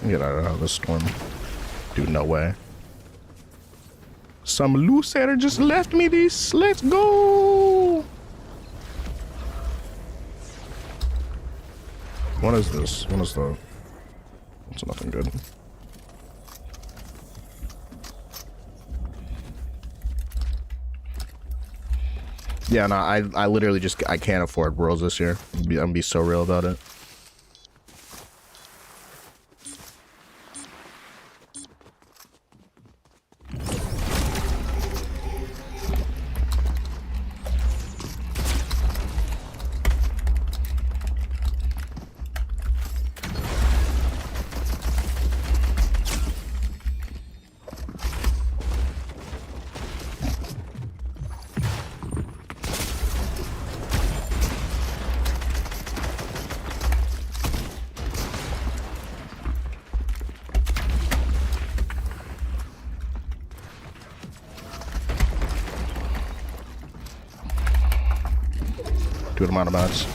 Get out of the storm. Dude, no way. Some loser just left me this. Let's go. What is this? What is the... It's nothing good. Yeah, no, I literally just, I can't afford worlds this year. I'm gonna be so real about it. Good amount of mods.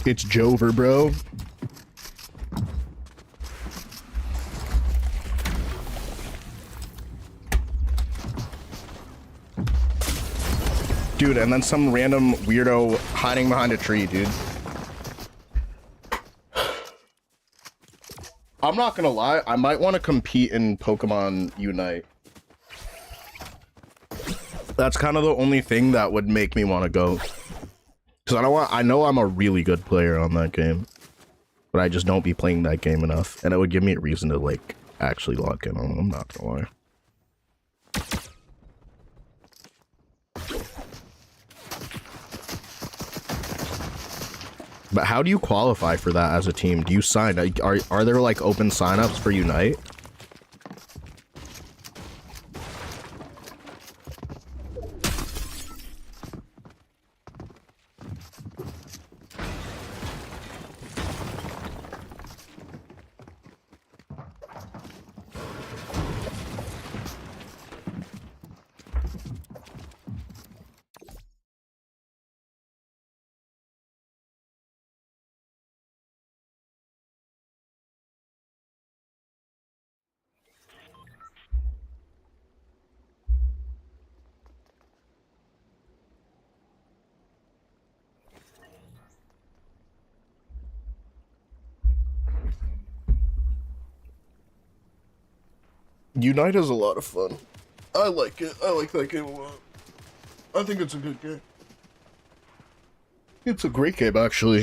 It's Jover, bro. Dude, and then some random weirdo hiding behind a tree, dude. I'm not gonna lie, I might want to compete in Pokemon Unite. That's kind of the only thing that would make me want to go. Because I know I'm a really good player on that game. But I just don't be playing that game enough. And it would give me a reason to, like, actually lock in on it. I'm not gonna lie. But how do you qualify for that as a team? Do you sign? Are there, like, open signups for Unite? Unite is a lot of fun. I like it. I like that game a lot. I think it's a good game. It's a great game, actually.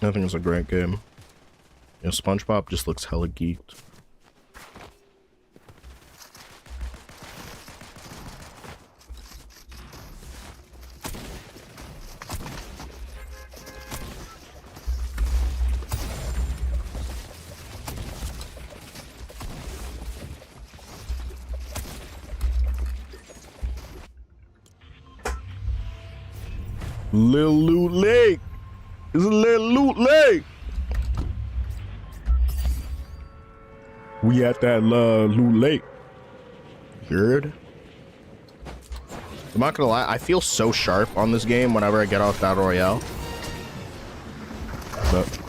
I think it's a great game. You know, SpongeBob just looks hella geeked. Lil Loot Lake. It's a Lil Loot Lake. We at that Loot Lake. You heard? I'm not gonna lie, I feel so sharp on this game whenever I get off Battle Royale. But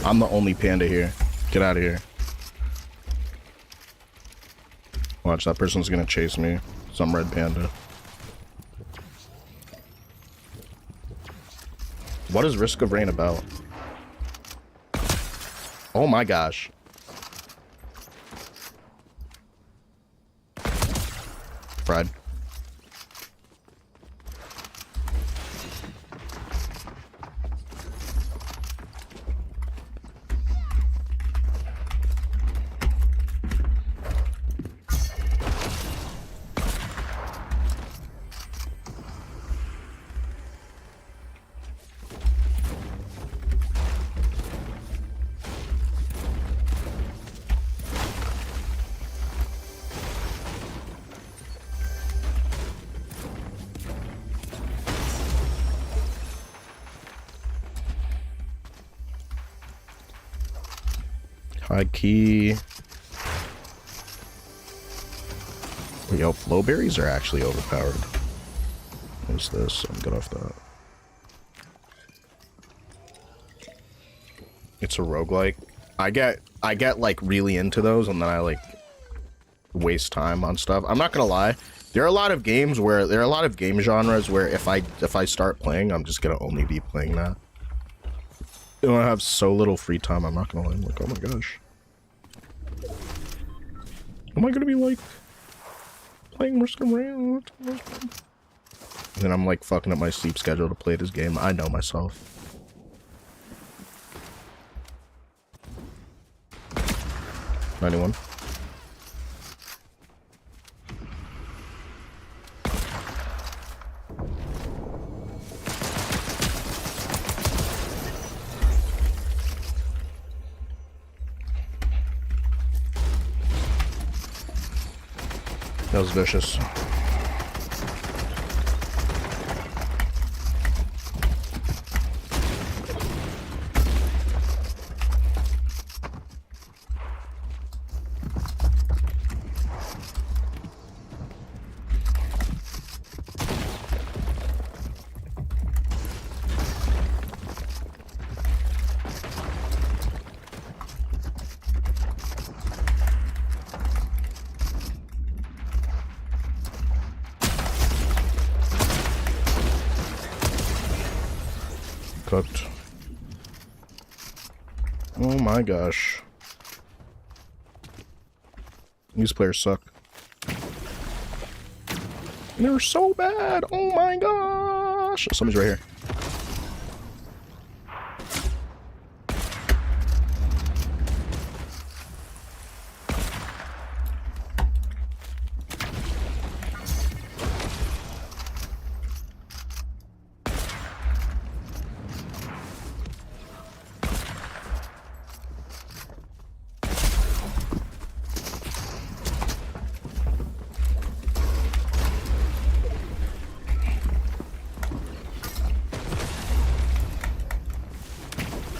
I'm the only panda here. Get out of here. Watch, that person's gonna chase me. Some red panda. What is Risk of Rain about? Oh my gosh. Fried. High key. Yo, flowberries are actually overpowered. What's this? I'm good off that. It's a roguelike. I get like really into those and then I like waste time on stuff. I'm not gonna lie. There are a lot of games where there are a lot of game genres where if I start playing, I'm just gonna only be playing that. You know, I have so little free time, I'm not gonna lie. I'm like, oh my gosh. Am I gonna be like playing Risk of Rain? And then I'm like fucking up my sleep schedule to play this game. I know myself. Anyone? That was vicious. Cooked. Oh my gosh. These players suck. They're so bad. Oh my gosh. Somebody's right here.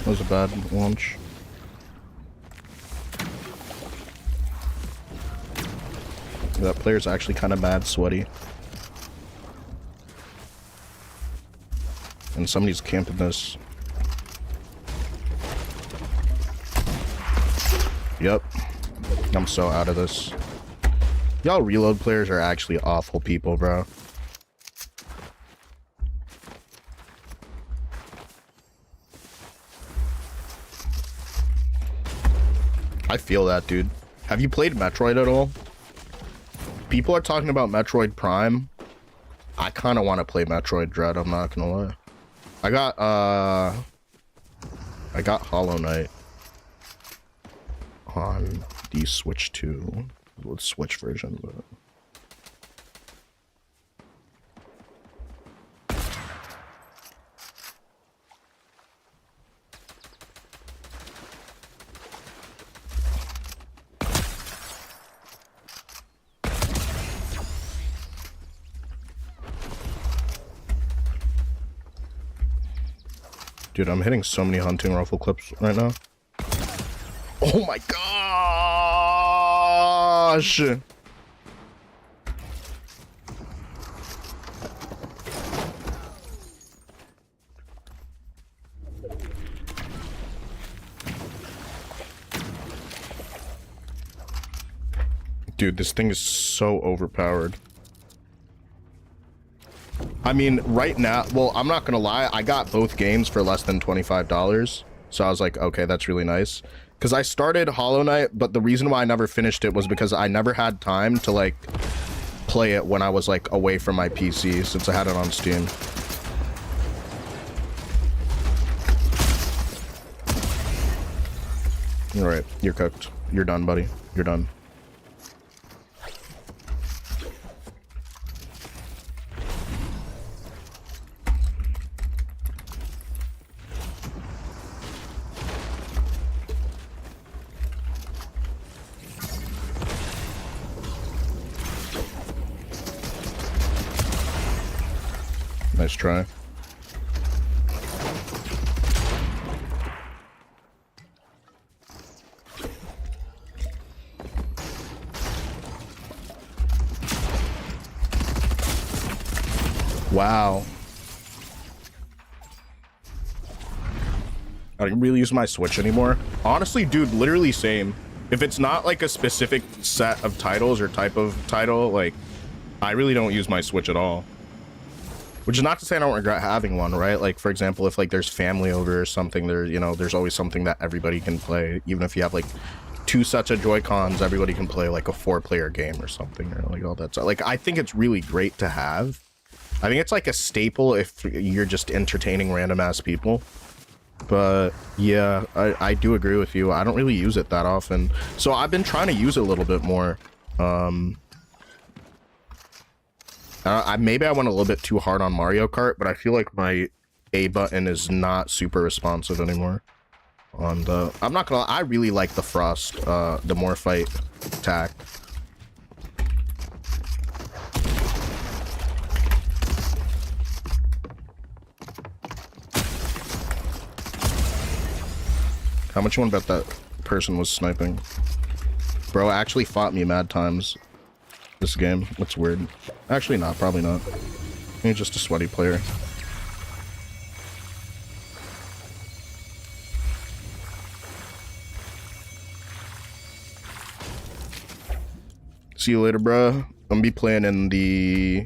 That was a bad launch. That player's actually kind of mad sweaty. And somebody's camping this. Yep. I'm so out of this. Y'all reload players are actually awful people, bro. I feel that, dude. Have you played Metroid at all? people are talking about Metroid Prime, I kind of want to play Metroid Dread, I'm not gonna lie. I got Hollow Knight on the Switch 2, the Switch version, but... Dude, I'm hitting so many hunting rifle clips right now. Oh my gosh! Dude, this thing is so overpowered. I mean, right now, well, I'm not gonna lie, I got both games for less than $25. So I was like, okay, that's really nice. Because I started Hollow Knight, but the reason why I never finished it was because I never had time to, like, play it when I was, like, away from my PC, since I had it on Steam. Alright, you're cooked. You're done, buddy. You're done. Nice try. Wow. I don't really use my Switch anymore. Honestly, dude, literally same. If it's not like a specific set of titles or type of title, like, I really don't use my Switch at all. Which is not to say I don't regret having one, right? Like, for example, if like there's family over or something, there, you know, there's always something that everybody can play. Even if you have like 2 sets of Joy-Cons, everybody can play like a 4-player game or something, or like all that stuff. Like, I think it's really great to have. I think it's like a staple if you're just entertaining random ass people. But yeah, I do agree with you. I don't really use it that often. So I've been trying to use it a little bit more. Maybe I went a little bit too hard on Mario Kart, but I feel like my A button is not super responsive anymore. And I'm not gonna, I really like the Frost, the Morphite attack. How much you want to bet that person was sniping? Bro actually fought me mad times this game. That's weird. Actually not, probably not. He's just a sweaty player. See you later, bro. I'm gonna be playing in the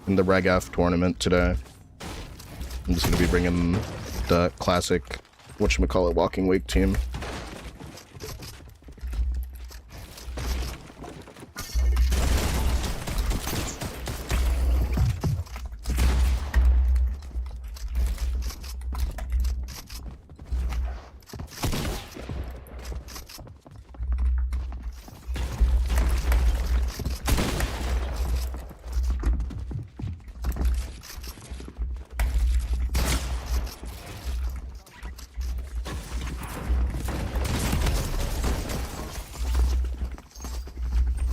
Reg F tournament today. I'm just gonna be bringing the classic, whatchamacallit, Walking Wake team.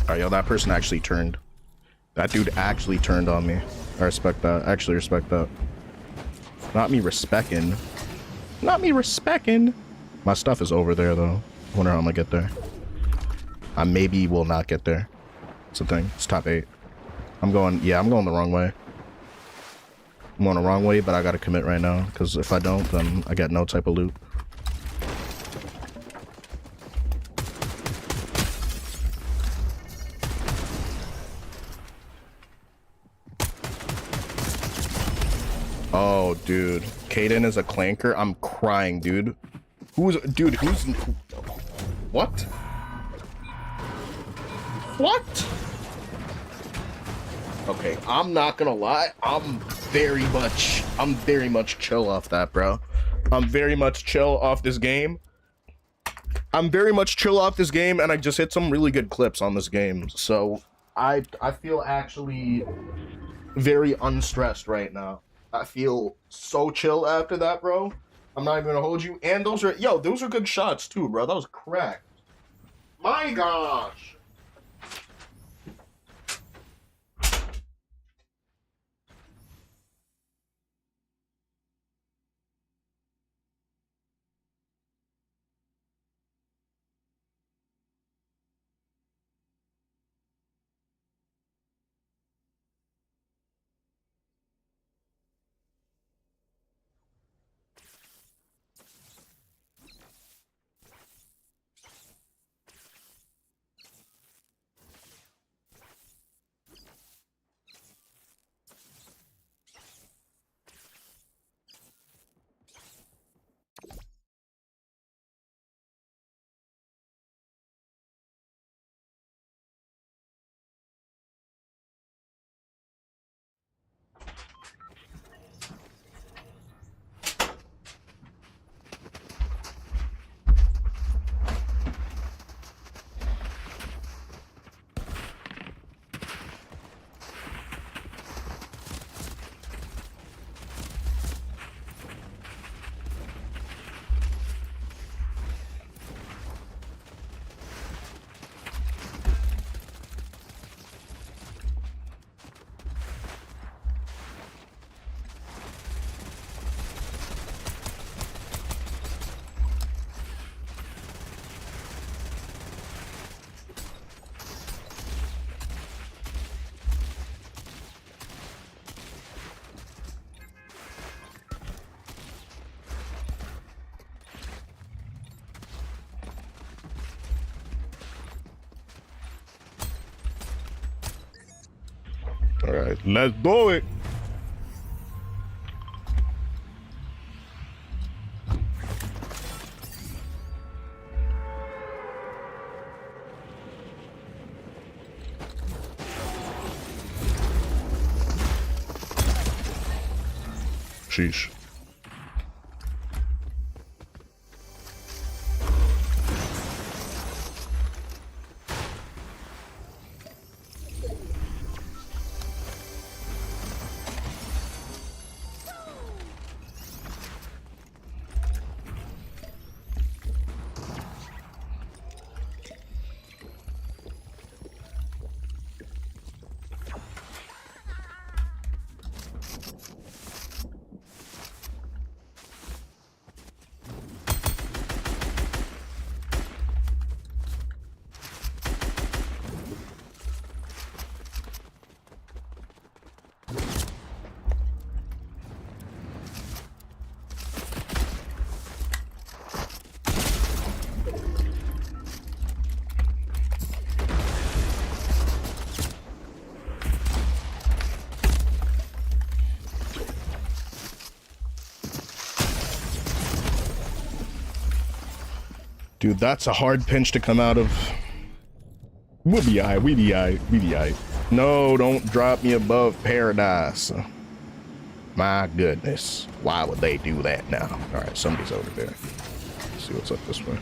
Alright, yo, that person actually turned. That dude actually turned on me. I respect that. I actually respect that. Not me respecting. Not me respecting. My stuff is over there, though. I wonder how I'm gonna get there. I maybe will not get there. It's the thing. It's top 8. I'm going, yeah, I'm going the wrong way. I'm going the wrong way, but I gotta commit right now, because if I don't, then I get no type of loot. Oh, dude. Kaden is a clanker? I'm crying, dude. Who's... Dude, who's... What? What? Okay, I'm not gonna lie. I'm very much chill off that, bro. I'm very much chill off this game. I'm very much chill off this game, and I just hit some really good clips on this game. So I feel actually very unstressed right now. I feel so chill after that, bro. I'm not even gonna hold you. And those are good shots too, bro. That was cracked. My gosh. All right, let's do it. Sheesh. Dude, that's a hard pinch to come out of. We'll be aight, we be aight, we be aight. No, don't drop me above paradise. My goodness. Why would they do that now? Alright, somebody's over there. Let's see what's up this way.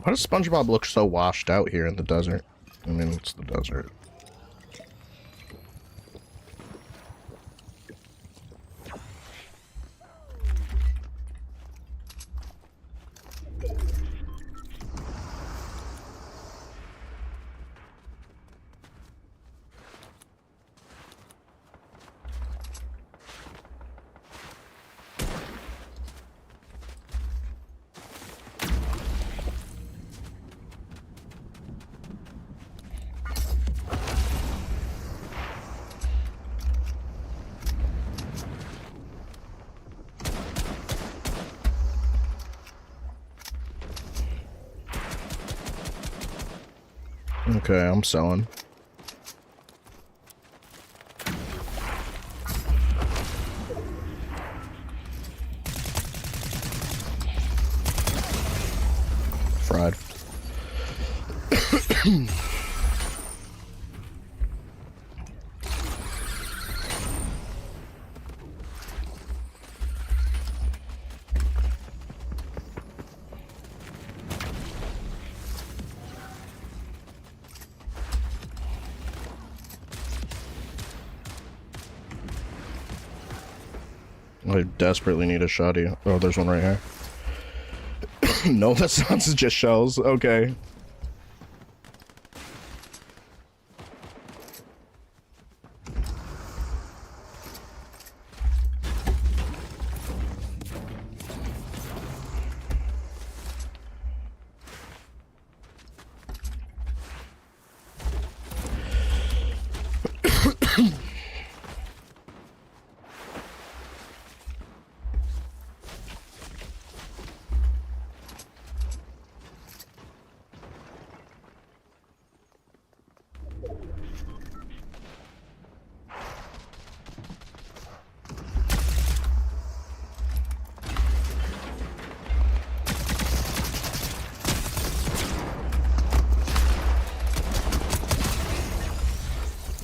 Why does SpongeBob look so washed out here in the desert? I mean, it's the desert. Okay, I'm selling. Fried. I desperately need a shotty. Oh, there's one right here. No, that sounds just shells. Okay.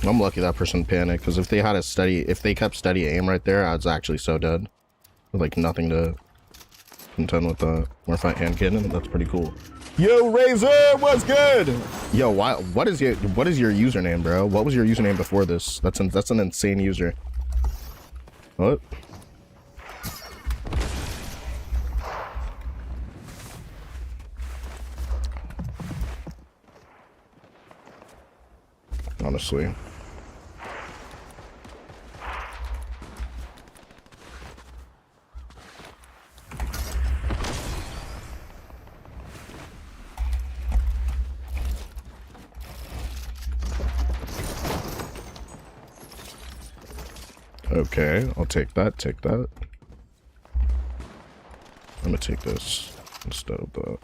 I'm lucky that person panicked, because if they had a steady, if they kept steady aim right there, I was actually so dead. With like nothing to contend with that. Or if I hand cannon, that's pretty cool. Yo, Razor, what's good? Yo, what is your username, bro? What was your username before this? That's an insane user. What? Honestly. Okay, I'll take that, take that. I'm gonna take this instead of that.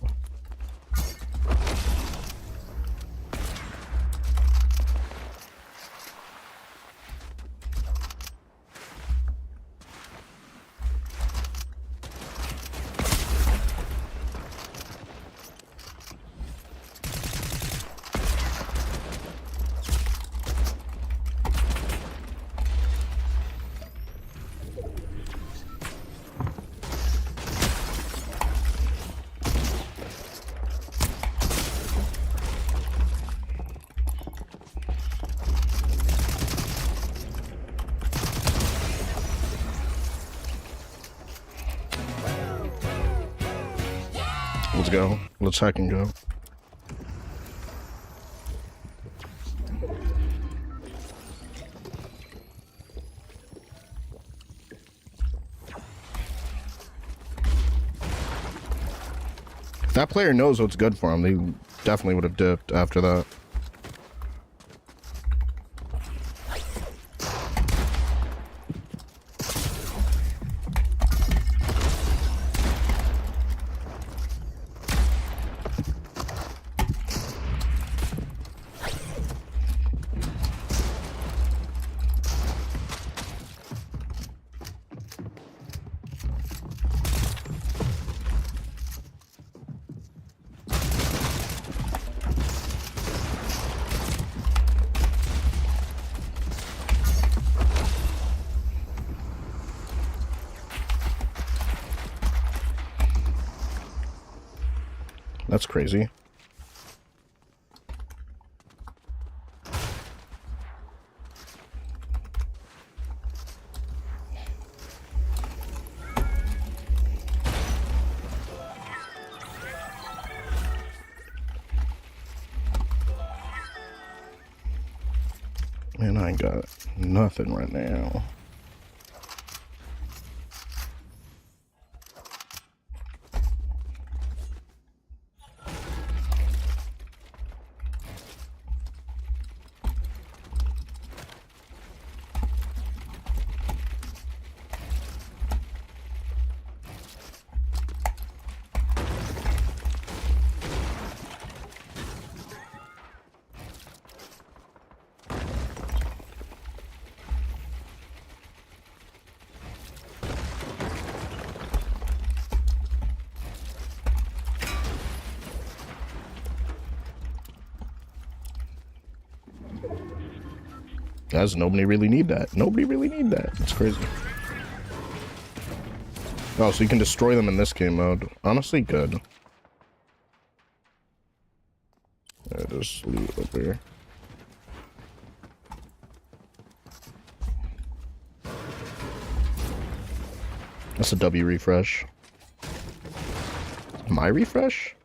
Let's go. Let's hack and go. If that player knows what's good for him, they definitely would have dipped after that. That's crazy. Man, I ain't got nothing right now. Guys, nobody really need that. Nobody really need that. It's crazy. Oh, so you can destroy them in this game mode. Honestly, good. Yeah, just loot up here. That's a W refresh. My refresh?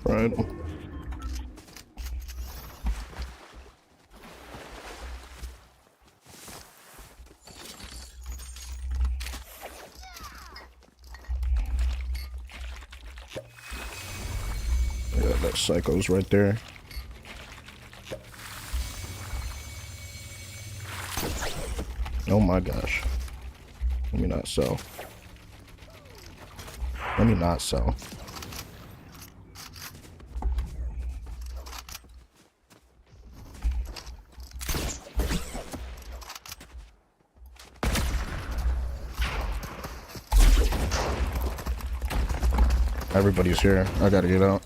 Right. Yeah, that psycho's right there. Oh my gosh. Let me not sell. Let me not sell. Everybody's here. I gotta get out.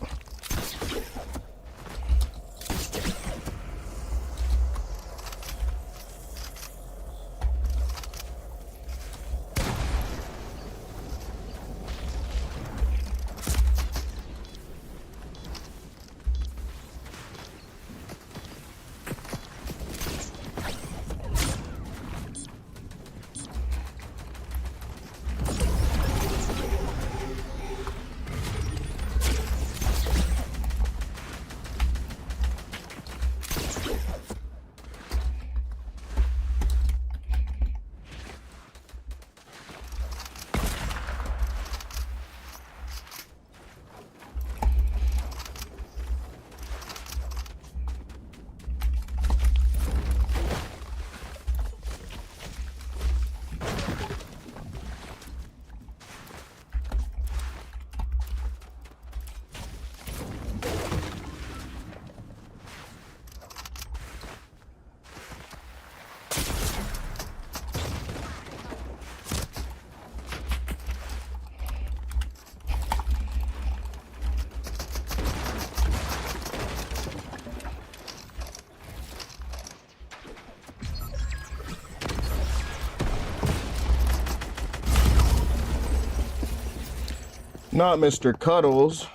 Not Mr. Cuddles.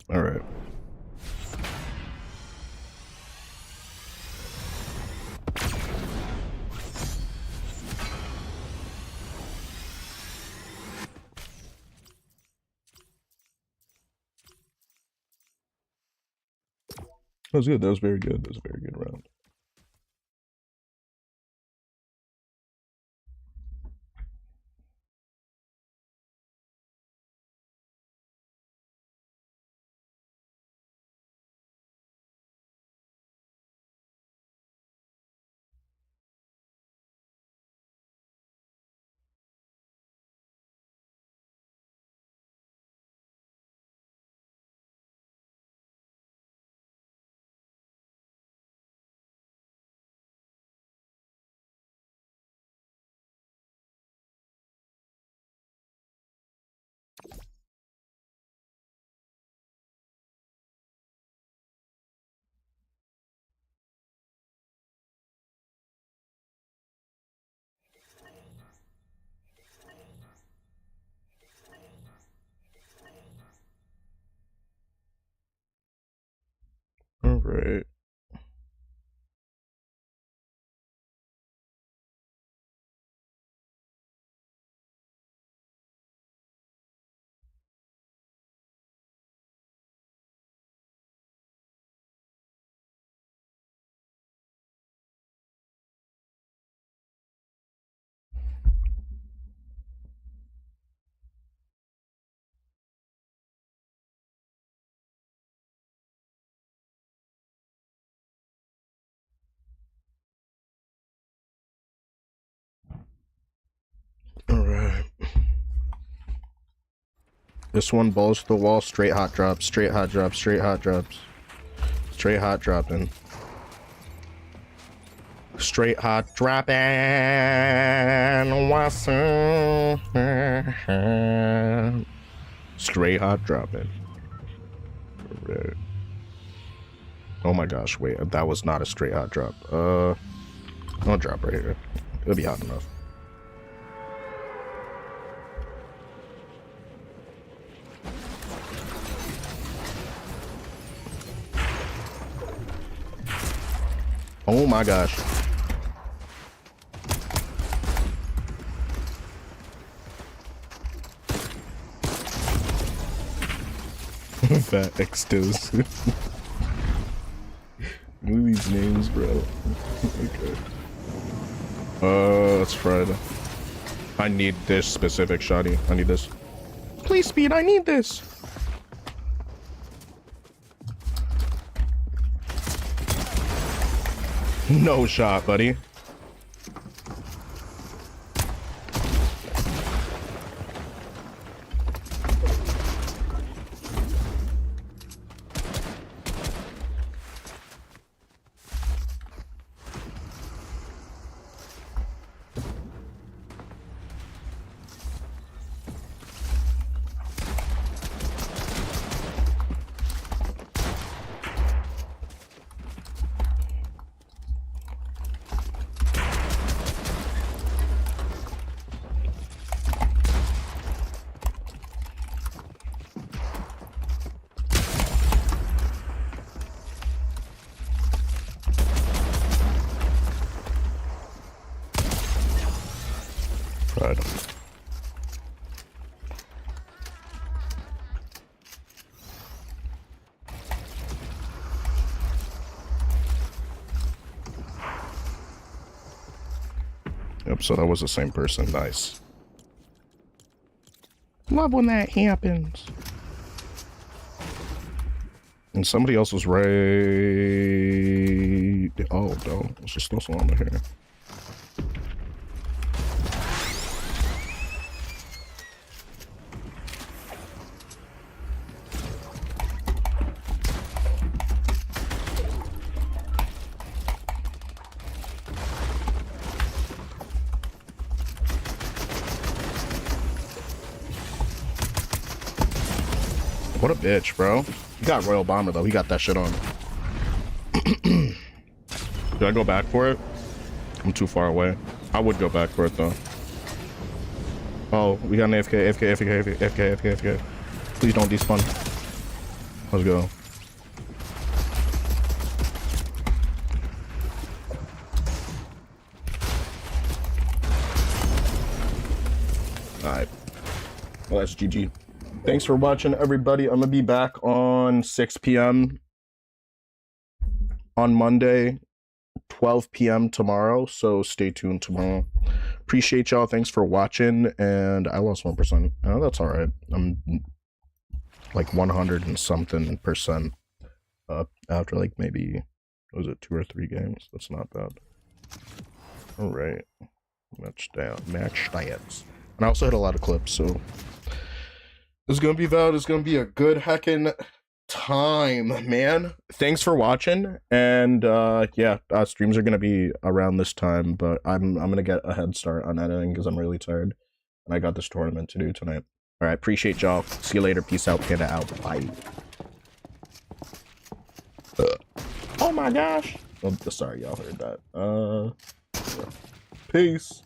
All right. That was good. That was very good. That was a very good round. All right. All right. This one balls to the wall, straight hot drops, straight hot drops, straight hot drops. Straight hot dropping. Straight hot dropping. Straight hot dropping. Right. Oh my gosh, wait, that was not a straight hot drop. I'll drop right here. It'll be hot enough. Oh my gosh. Fat X2s. What are these names, bro? Okay. It's Friday. I need this specific shotty. I need this. Please, speed, I need this. No shot, buddy. Right. Yep, so that was the same person. Nice. Love when that happens. And somebody else was right. Oh, no. Let's just throw some on here. What a bitch, bro. He got Royal Bomber, though. He got that shit on. Did I go back for it? I'm too far away. I would go back for it, though. Oh, we got an AFK, AFK, AFK, AFK, AFK, AFK. Please don't despawn. Let's go. Alright. Well, that's GG. Thanks for watching, everybody. I'm gonna be back on 6 p.m. on Monday, 12 p.m. tomorrow, so stay tuned tomorrow. Appreciate y'all. Thanks for watching, and I lost 1%. Oh, that's all right. I'm like 100 and something percent up after like maybe, was it 2 or 3 games? That's not bad. All right. Match stats. And I also hit a lot of clips, so it's gonna be valid. It's gonna be a good heckin' time, man. Thanks for watching, and yeah, streams are gonna be around this time, but I'm gonna get a head start on editing because I'm really tired, and I got this tournament to do tonight. All right, appreciate y'all. See you later. Peace out. Panda out. Bye. Oh my gosh. Oh, sorry, y'all heard that. Peace.